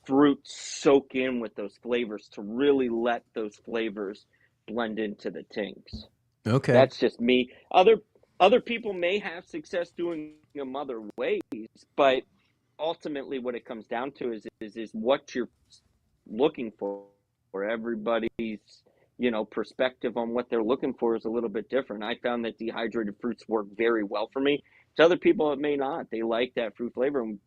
fruits soak in with those flavors to really let those flavors blend into the tinks. Okay. That's just me. Other people may have success doing them other ways, but ultimately what it comes down to is what you're looking for. Everybody's perspective on what they're looking for is a little bit different. I found that dehydrated fruits work very well for me. To other people, it may not. They like that fruit flavor, and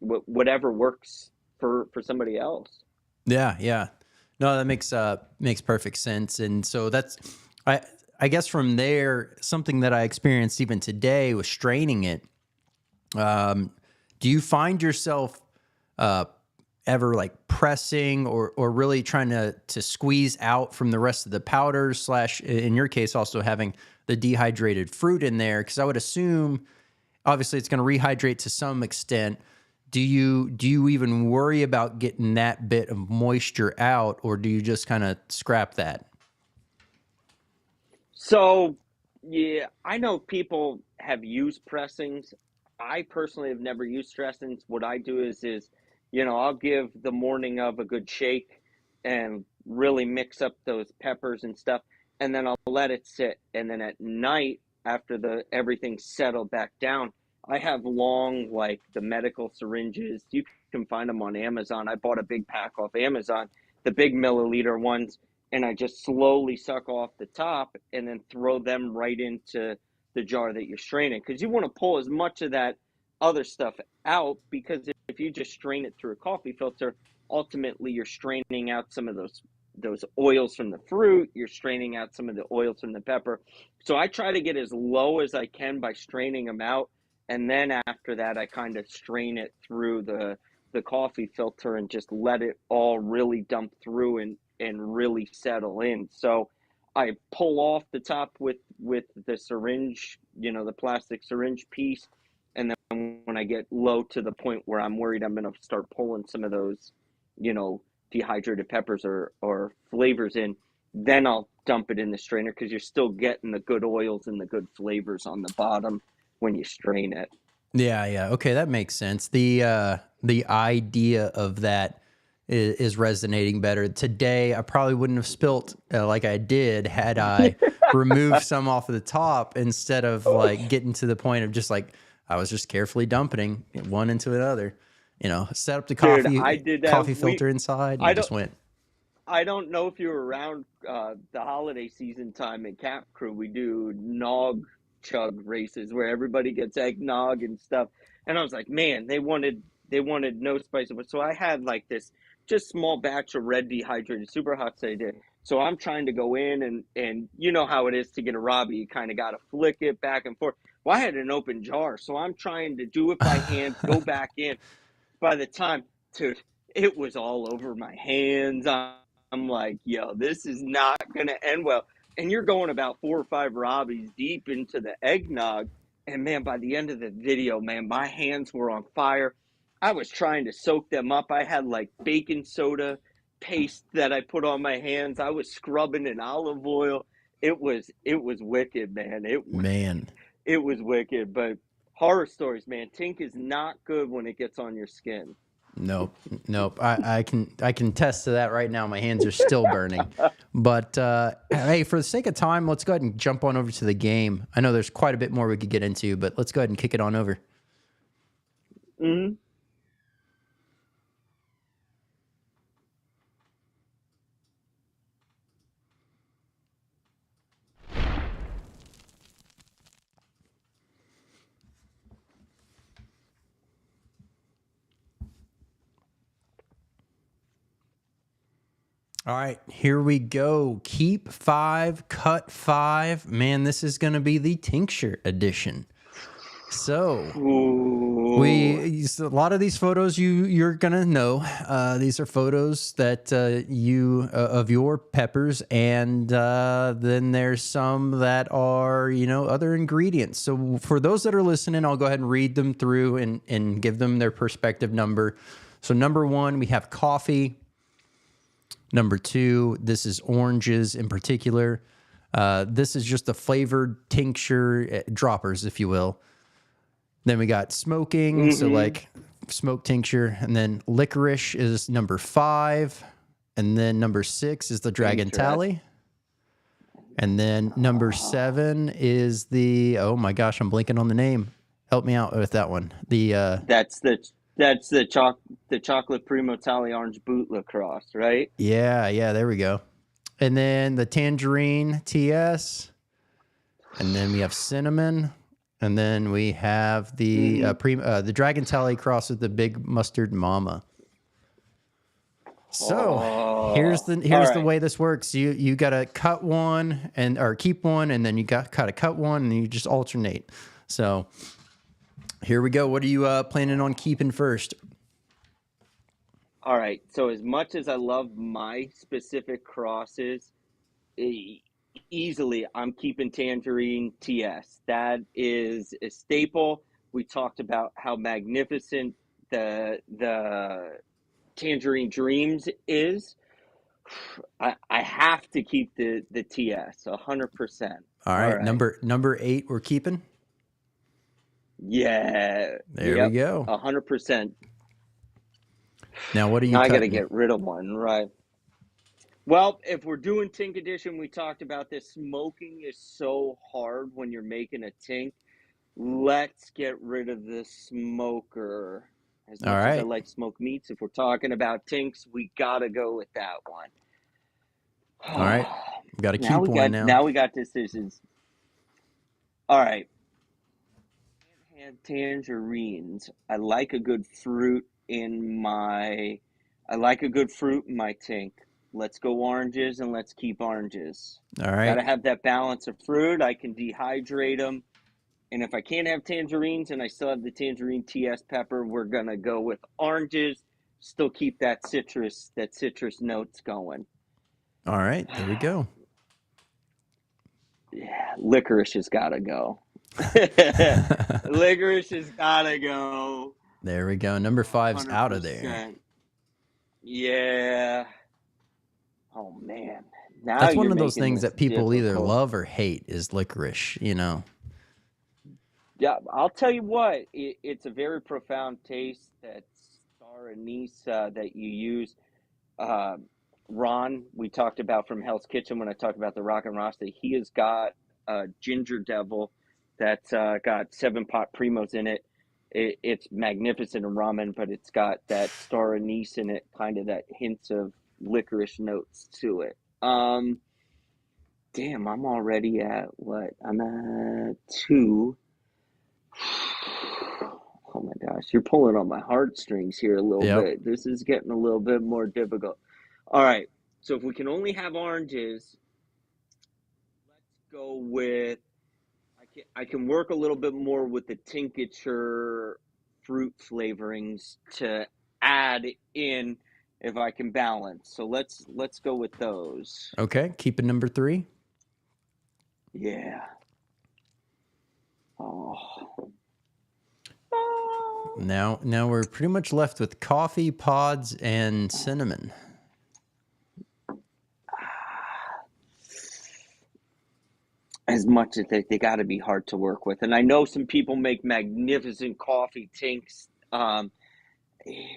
whatever works for somebody else. Yeah, yeah. No, that makes perfect sense. And so I I guess from there, something that I experienced even today was straining it. Do you find yourself uh, ever like pressing or really trying to squeeze out from the rest of the powder slash in your case also having the dehydrated fruit in there? Because I would assume obviously it's going to rehydrate to some extent. Do you even worry about getting that bit of moisture out, or do you just kind of scrap that? So, yeah, I know people have used pressings. I personally have never used pressings. What I do is, I'll give the morning of a good shake and really mix up those peppers and stuff, and then I'll let it sit. And then at night, after the everything's settled back down, I have long, like the medical syringes. You can find them on Amazon. I bought a big pack off Amazon, the big milliliter ones, and I just slowly suck off the top and then throw them right into the jar that you're straining, because you want to pull as much of that other stuff out, because if you just strain it through a coffee filter, ultimately you're straining out some of those oils from the fruit, you're straining out some of the oils from the pepper. So I try to get as low as I can by straining them out, and then after that I kind of strain it through the coffee filter and just let it all really dump through and really settle in. So I pull off the top with the syringe, the plastic syringe piece, and then when I get low to the point where I'm worried I'm going to start pulling some of those, you know, dehydrated peppers or flavors in, then I'll dump it in the strainer, because you're still getting the good oils and the good flavors on the bottom when you strain it. Yeah, yeah. Okay, that makes sense. The idea of that is resonating better. Today, I probably wouldn't have spilt like I did had I removed some off of the top instead of like getting to the point of just like I was just carefully dumping one into another. Set up the Dude, I did that. coffee filter inside I and don't just went. I don't know if you were around the holiday season time in Cap Crew. We do nog chug races where everybody gets eggnog and stuff. And I was like, man, they wanted no spice. So I had like this just small batch of red dehydrated Superhots that I did. So I'm trying to go in and you know how it is to get a Robbie. You kind of got to flick it back and forth. Well, I had an open jar, so I'm trying to do it by hand, go back in. By the time, dude, it was all over my hands. I'm like, yo, this is not going to end well. And you're going about 4 or 5 Robbies deep into the eggnog. And man, by the end of the video, man, my hands were on fire. I was trying to soak them up. I had like baking soda paste that I put on my hands. I was scrubbing in olive oil. It was wicked, man. Man, It was wicked. But horror stories, man. Tink is not good when it gets on your skin. nope, nope. I can attest to that right now. My hands are still burning. But hey, for the sake of time, let's go ahead and jump on over to the game. I know there's quite a bit more we could get into, but let's go ahead and kick it on over. Hmm. All right, here we go. Keep 5, cut 5. Man, this is going to be the tincture edition. So a lot of these photos you're gonna know. These are photos that you of your peppers, and then there's some that are other ingredients. So for those that are listening, I'll go ahead and read them through and give them their perspective number. So number 1, we have coffee. Number 2, this is oranges in particular. This is just a flavored tincture, droppers, if you will. Then we got smoking, so like smoke tincture. And then licorice is number 5. And then number 6 is the Dragon Tally. And then number 7 is oh my gosh, I'm blanking on the name. Help me out with that one. That's the chocolate primo Tally orange boot lacrosse, right? Yeah, there we go. And then the tangerine TS. And then we have cinnamon. And then we have the the Dragon Tally crossed with the Big Mustard Mama. So here's the way this works. You gotta cut one or keep one, and then you gotta cut one, and you just alternate. So here we go. What are you planning on keeping first? All right. So as much as I love my specific crosses, easily I'm keeping Tangerine TS. That is a staple. We talked about how magnificent the Tangerine Dreams is. I have to keep the TS 100%. All right. Number 8 we're keeping. Yeah. There we go. 100%. Now what are you now cutting? I got to get rid of one, right? Well, if we're doing Tink Edition, we talked about this. Smoking is so hard when you're making a Tink. Let's get rid of the smoker. As much as I like smoked meats, if we're talking about Tinks, we got to go with that one. All right. We got to keep one now. Now we got decisions. All right. Can't have tangerines. I like a good fruit in my Tink. Let's go oranges, and let's keep oranges. All right. Got to have that balance of fruit. I can dehydrate them. And if I can't have tangerines and I still have the tangerine TS pepper, we're going to go with oranges. Still keep that citrus notes going. All right. There we go. Yeah, licorice has got to go. Licorice has got to go. There we go. Number 5's out of there. Yeah. Oh, man. Now that's one of those things that people either love or hate is licorice, you know. Yeah, I'll tell you what. It's a very profound taste. That star anise that you use. Ron, we talked about from Hell's Kitchen when I talked about the Rock and Rasta. He has got a Ginger Devil that's got 7-pot primos in it. It's magnificent in ramen, but it's got that star anise in it, kind of that hints of licorice notes to it. Damn, I'm already at what? I'm at 2. Oh my gosh, you're pulling on my heartstrings here a little bit. This is getting a little bit more difficult. All right, so if we can only have oranges, let's go with, I can work a little bit more with the tincture fruit flavorings to add in if I can balance. So let's go with those. Okay, keeping number 3. Yeah. Oh. Now we're pretty much left with coffee, pods, and cinnamon. As much as they got to be hard to work with. And I know some people make magnificent coffee tinks.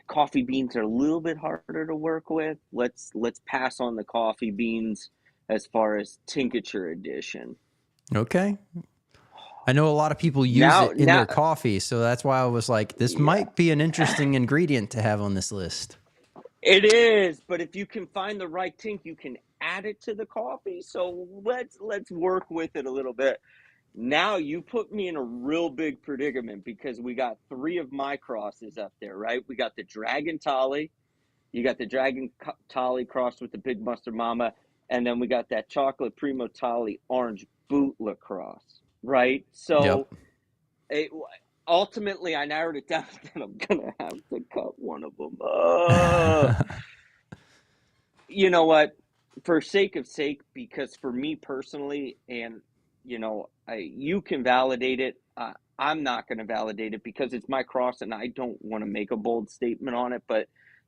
Coffee beans are a little bit harder to work with. Let's pass on the coffee beans as far as tincture edition. Okay. I know a lot of people use it in their coffee, so that's why I was like, this might be an interesting ingredient to have on this list. It is, but if you can find the right tink, you can add it to the coffee. So let's work with it a little bit. Now you put me in a real big predicament because we got 3 of my crosses up there, right? We got the Dragon Tolly. You got the Dragon Tolly crossed with the Big Mustard Mama. And then we got that Chocolate Primo Tolly Orange Boot Lacrosse, right? So ultimately, I narrowed it down that I'm going to have to cut one of them. You know what? For sake, because for me personally, and, you know, you can validate it. I'm not going to validate it because it's my cross and I don't want to make a bold statement on it. But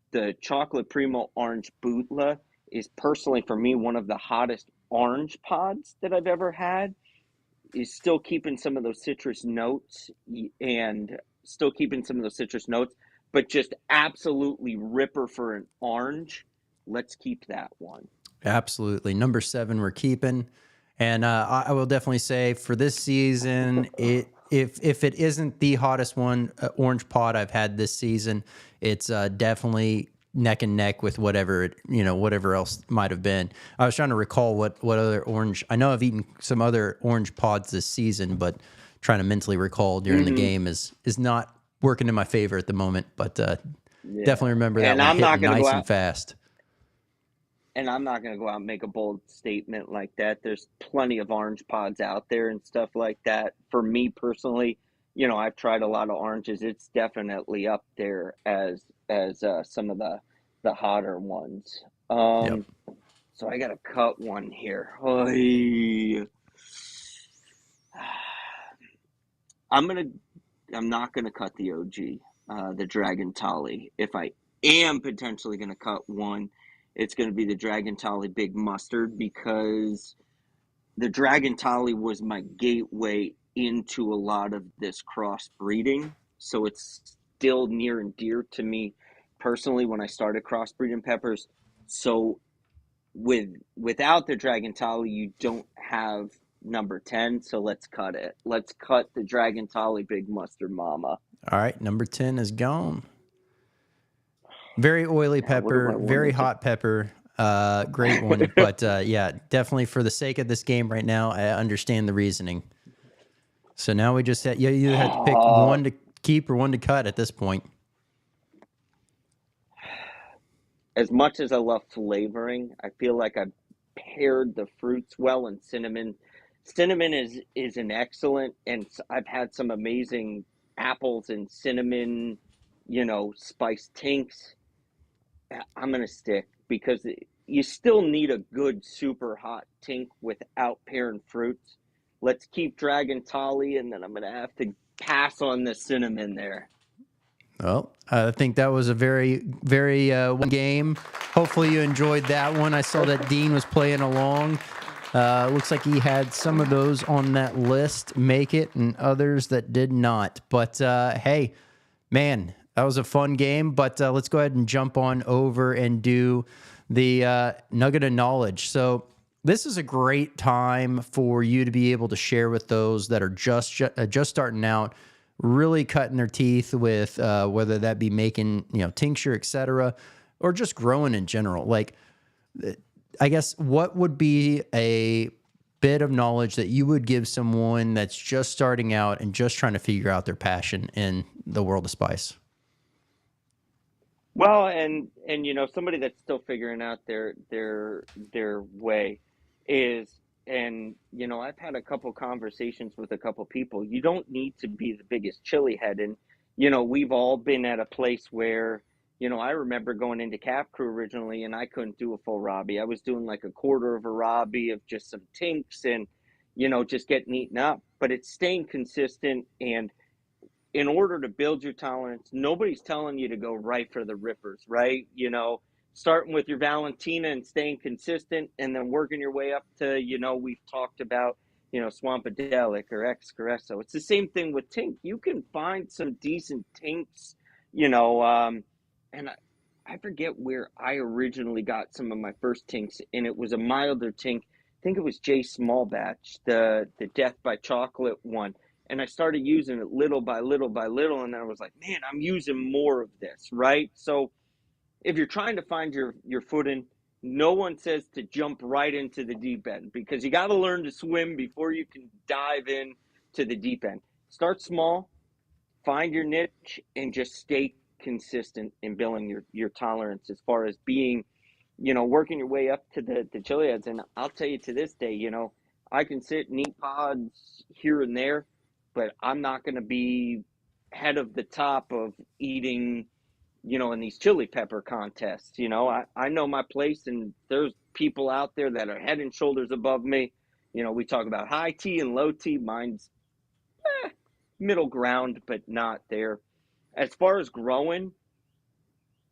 the Chocolate Primo Orange Bootla is personally for me one of the hottest orange pods that I've ever had. Is still keeping some of those citrus notes but just absolutely ripper for an orange. Let's keep that one. Absolutely. Number 7 we're keeping. And I will definitely say for this season, if it isn't the hottest orange pod I've had this season, it's definitely neck and neck with whatever else might have been. I was trying to recall what other orange. I know I've eaten some other orange pods this season, but trying to mentally recall during the game is not working in my favor at the moment. But Yeah. definitely remember that And one I'm not hitting going to go nice and out fast. and I'm not going to go out and make a bold statement like that. There's plenty of orange pods out there and stuff like that. For me personally, I've tried a lot of oranges. It's definitely up there as some of the hotter ones. Yep. So I got to cut one here. Oy. I'm not gonna cut the OG, the Dragon Tolly. If I am potentially gonna cut one, it's gonna be the Dragon Tolly Big Mustard, because the Dragon Tolly was my gateway into a lot of this crossbreeding. So it's still near and dear to me personally when I started crossbreeding peppers. So without the Dragon Tolly, you don't have number 10. So let's cut it. Let's cut the Dragon Tolly Big Mustard Mama. All right, number 10 is gone. Very oily Now, what do I pepper, want very to? hot pepper. Great one. But yeah, definitely for the sake of this game right now, I understand the reasoning. So now we just you either had to pick one to keep or one to cut at this point. As much as I love flavoring, I feel like I've paired the fruits well, and cinnamon. Cinnamon is an excellent, and I've had some amazing apples and cinnamon, spiced tinks. I'm gonna stick, because you still need a good super hot tink without pairing fruits. Let's keep Dragon Tolly, and then I'm gonna have to pass on the cinnamon there. Well, I think that was a very, very one game. Hopefully you enjoyed that one. I saw that Dean was playing along. Looks like he had some of those on that list make it and others that did not. But hey, man, that was a fun game. But let's go ahead and jump on over and do the nugget of knowledge. So this is a great time for you to be able to share with those that are just starting out, really cutting their teeth with whether that be making, tincture, etc., or just growing in general. Like, I guess, what would be a bit of knowledge that you would give someone that's just starting out and just trying to figure out their passion in the world of spice? Well, and somebody that's still figuring out their way is, and I've had a couple conversations with a couple people. You don't need to be the biggest chili head, and we've all been at a place where, I remember going into Cap Crew originally, and I couldn't do a full Robbie. I was doing like a quarter of a Robbie of just some tinks, and just getting eaten up. But it's staying consistent, and in order to build your tolerance, nobody's telling you to go right for the rippers, right? Starting with your Valentina and staying consistent, and then working your way up to, we've talked about, Swampadelic or Excresso. It's the same thing with tink. You can find some decent tinks, and I forget where I originally got some of my first tinks, and it was a milder tink. I think it was J Small Batch, the Death by Chocolate one, and I started using it little by little by little, and then I was like, man, I'm using more of this, right? So if you're trying to find your footing, no one says to jump right into the deep end, because you got to learn to swim before you can dive in to the deep end. Start small, find your niche, and just stay consistent in building your tolerance as far as being, working your way up to the chili heads. And I'll tell you, to this day, I can sit and eat pods here and there, but I'm not going to be head of the top of eating, in these chili pepper contests. I know my place, and there's people out there that are head and shoulders above me. We talk about high T and low T. Mine's middle ground, but not there. As far as growing,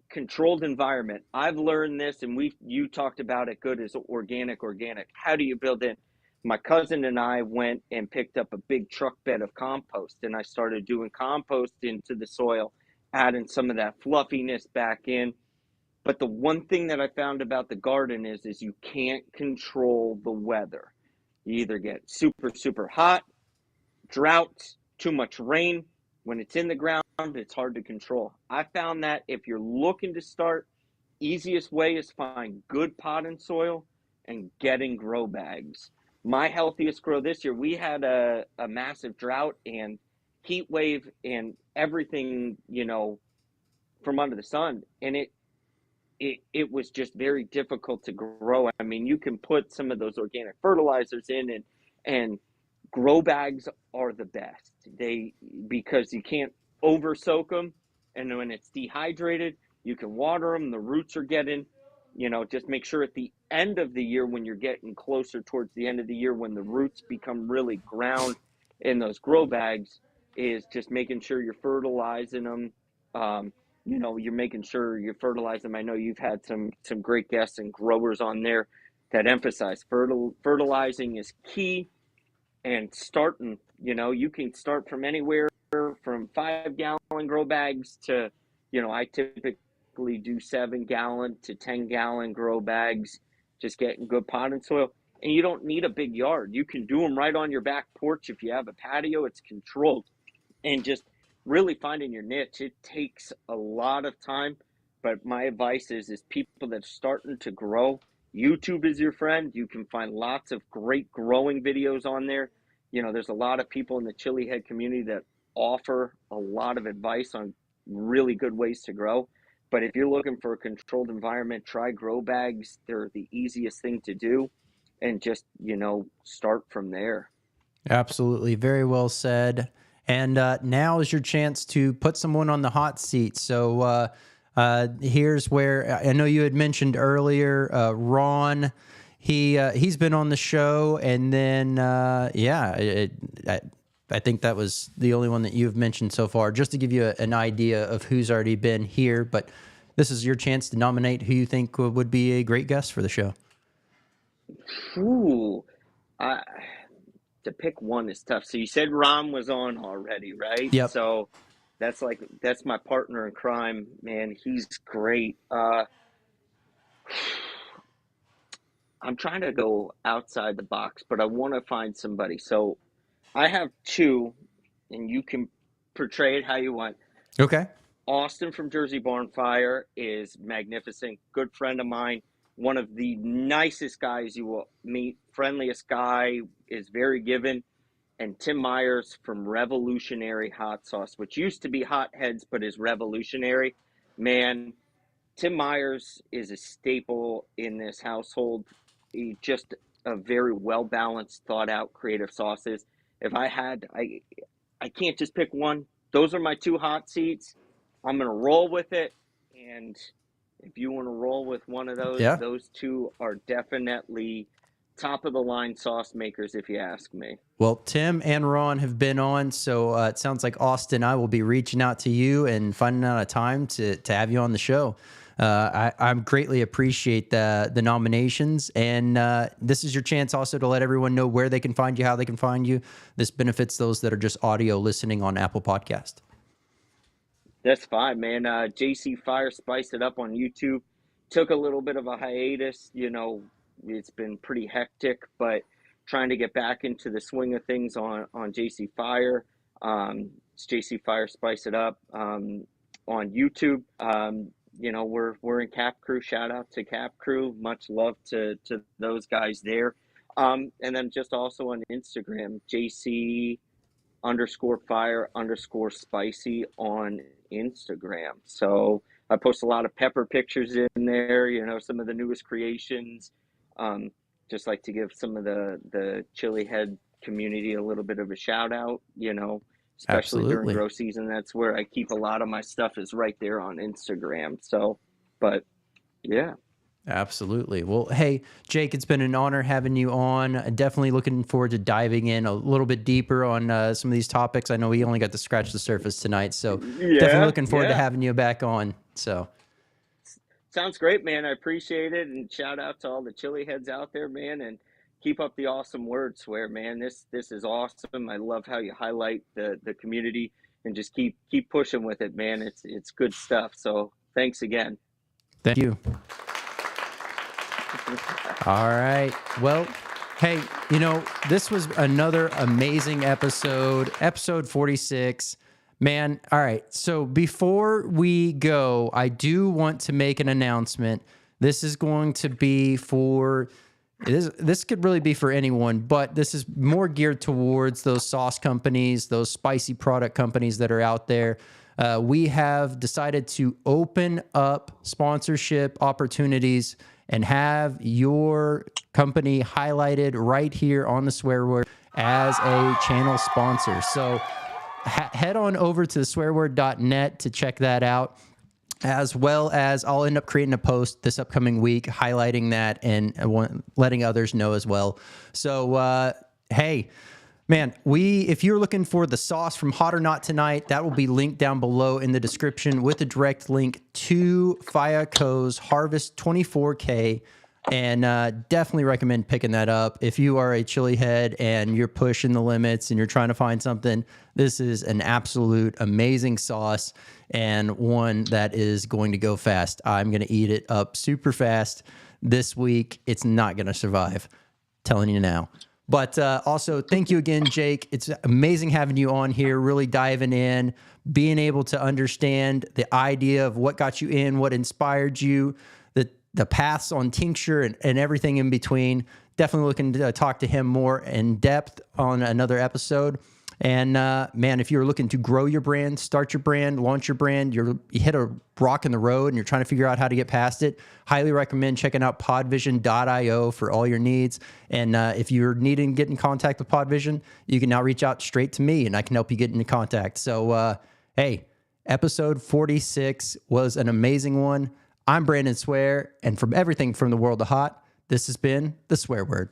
controlled environment. I've learned this, and you talked about it good as organic. How do you build in? My cousin and I went and picked up a big truck bed of compost, and I started doing compost into the soil, adding some of that fluffiness back in. But the one thing that I found about the garden is you can't control the weather. You either get super, super hot, droughts, too much rain. When it's in the ground, it's hard to control. I found that if you're looking to start, easiest way is find good pot and soil and getting grow bags. My healthiest grow this year, we had a massive drought and heat wave and everything, from under the sun. And it was just very difficult to grow. I mean, you can put some of those organic fertilizers in, and grow bags are the best. Because you can't over soak them, and when it's dehydrated, you can water them. The roots are getting, just make sure at the end of the year, when you're getting closer towards the end of the year, when the roots become really ground in those grow bags, is just making sure you're fertilizing them. You're making sure you fertilize them. I know you've had some great guests and growers on there that emphasize fertilizing is key. And starting, you can start from anywhere from 5-gallon grow bags to, I typically do 7-gallon to 10-gallon grow bags, just getting good pot and soil. And you don't need a big yard. You can do them right on your back porch. If you have a patio, it's controlled. And just really finding your niche. It takes a lot of time, but my advice is people that are starting to grow, YouTube is your friend. You can find lots of great growing videos on there. There's a lot of people in the chili head community that offer a lot of advice on really good ways to grow. But if you're looking for a controlled environment, try grow bags. They're the easiest thing to do, and just, start from there. Absolutely. Very well said. And now is your chance to put someone on the hot seat. So here's where I know you had mentioned earlier, Ron. He's been on the show, and then I think that was the only one that you've mentioned so far. Just to give you an idea of who's already been here, but this is your chance to nominate who you think would be a great guest for the show. Ooh, to pick one is tough. So you said Ron was on already, right? Yep. So that's my partner in crime, man. He's great. I'm trying to go outside the box, but I want to find somebody. So I have two, and you can portray it how you want. Okay. Austin from Jersey Barn Fire is magnificent. Good friend of mine. One of the nicest guys you will meet. Friendliest guy, is very given. And Tim Myers from Revolutionary Hot Sauce, which used to be Hot Heads, but is Revolutionary. Man, Tim Myers is a staple in this household. He just a very well-balanced, thought-out, creative sauces. If I can't just pick one. Those are my two hot seats. I'm going to roll with it. And if you want to roll with one of those, Yeah. Those two are definitely top-of-the-line sauce makers, if you ask me. Well, Tim and Ron have been on, so it sounds like Austin, I will be reaching out to you and finding out a time to have you on the show. I greatly appreciate the nominations, and this is your chance also to let everyone know where they can find you, how they can find you. This benefits those that are just audio listening on Apple Podcast. That's fine, man. JC Fire Spice It Up on YouTube. Took a little bit of a hiatus. It's been pretty hectic, but trying to get back into the swing of things on JC Fire. It's JC Fire Spice It Up on YouTube. We're in Cap Crew. Shout out to Cap Crew. Much love to those guys there. And then just also on Instagram, JC_fire_spicy on Instagram. So I post a lot of pepper pictures in there, some of the newest creations. Just like to give some of the chili head community a little bit of a shout out, especially during grow season. That's where I keep a lot of my stuff, is right there on Instagram. So, but yeah. Absolutely. Well, hey, Jake, it's been an honor having you on. Definitely looking forward to diving in a little bit deeper on some of these topics. I know we only got to scratch the surface tonight, so definitely looking forward to having you back on. So sounds great, man. I appreciate it, and shout out to all the chili heads out there, man, and keep up the awesome word, Swear, man. This is awesome. I love how you highlight the community, and just keep pushing with it, man. It's good stuff. So thanks again. Thank you. All right. Well, hey, this was another amazing episode 46. Man, all right. So before we go, I do want to make an announcement. This is going to be for this could really be for anyone, but this is more geared towards those sauce companies, those spicy product companies that are out there. We have decided to open up sponsorship opportunities and have your company highlighted right here on the swear word as a channel sponsor. So head on over to swearword.net to check that out, as well as I'll end up creating a post this upcoming week highlighting that and letting others know as well. So, hey, man, if you're looking for the sauce from Hot or Not tonight, that will be linked down below in the description with a direct link to Faiya Co's Harvest 24K. And definitely recommend picking that up. If you are a chili head and you're pushing the limits and you're trying to find something, this is an absolute amazing sauce and one that is going to go fast. I'm going to eat it up super fast this week. It's not going to survive. Telling you now. But also, thank you again, Jake. It's amazing having you on here, really diving in, being able to understand the idea of what got you in, what inspired you, the paths on Tincture and everything in between. Definitely looking to talk to him more in depth on another episode. And man, if you're looking to grow your brand, start your brand, launch your brand, you hit a rock in the road and you're trying to figure out how to get past it, highly recommend checking out podvision.io for all your needs. And if you're needing to get in contact with Podvision, you can now reach out straight to me and I can help you get into contact. So, hey, episode 46 was an amazing one. I'm Brandon Swear, and from everything from the world of hot, this has been The Swear Word.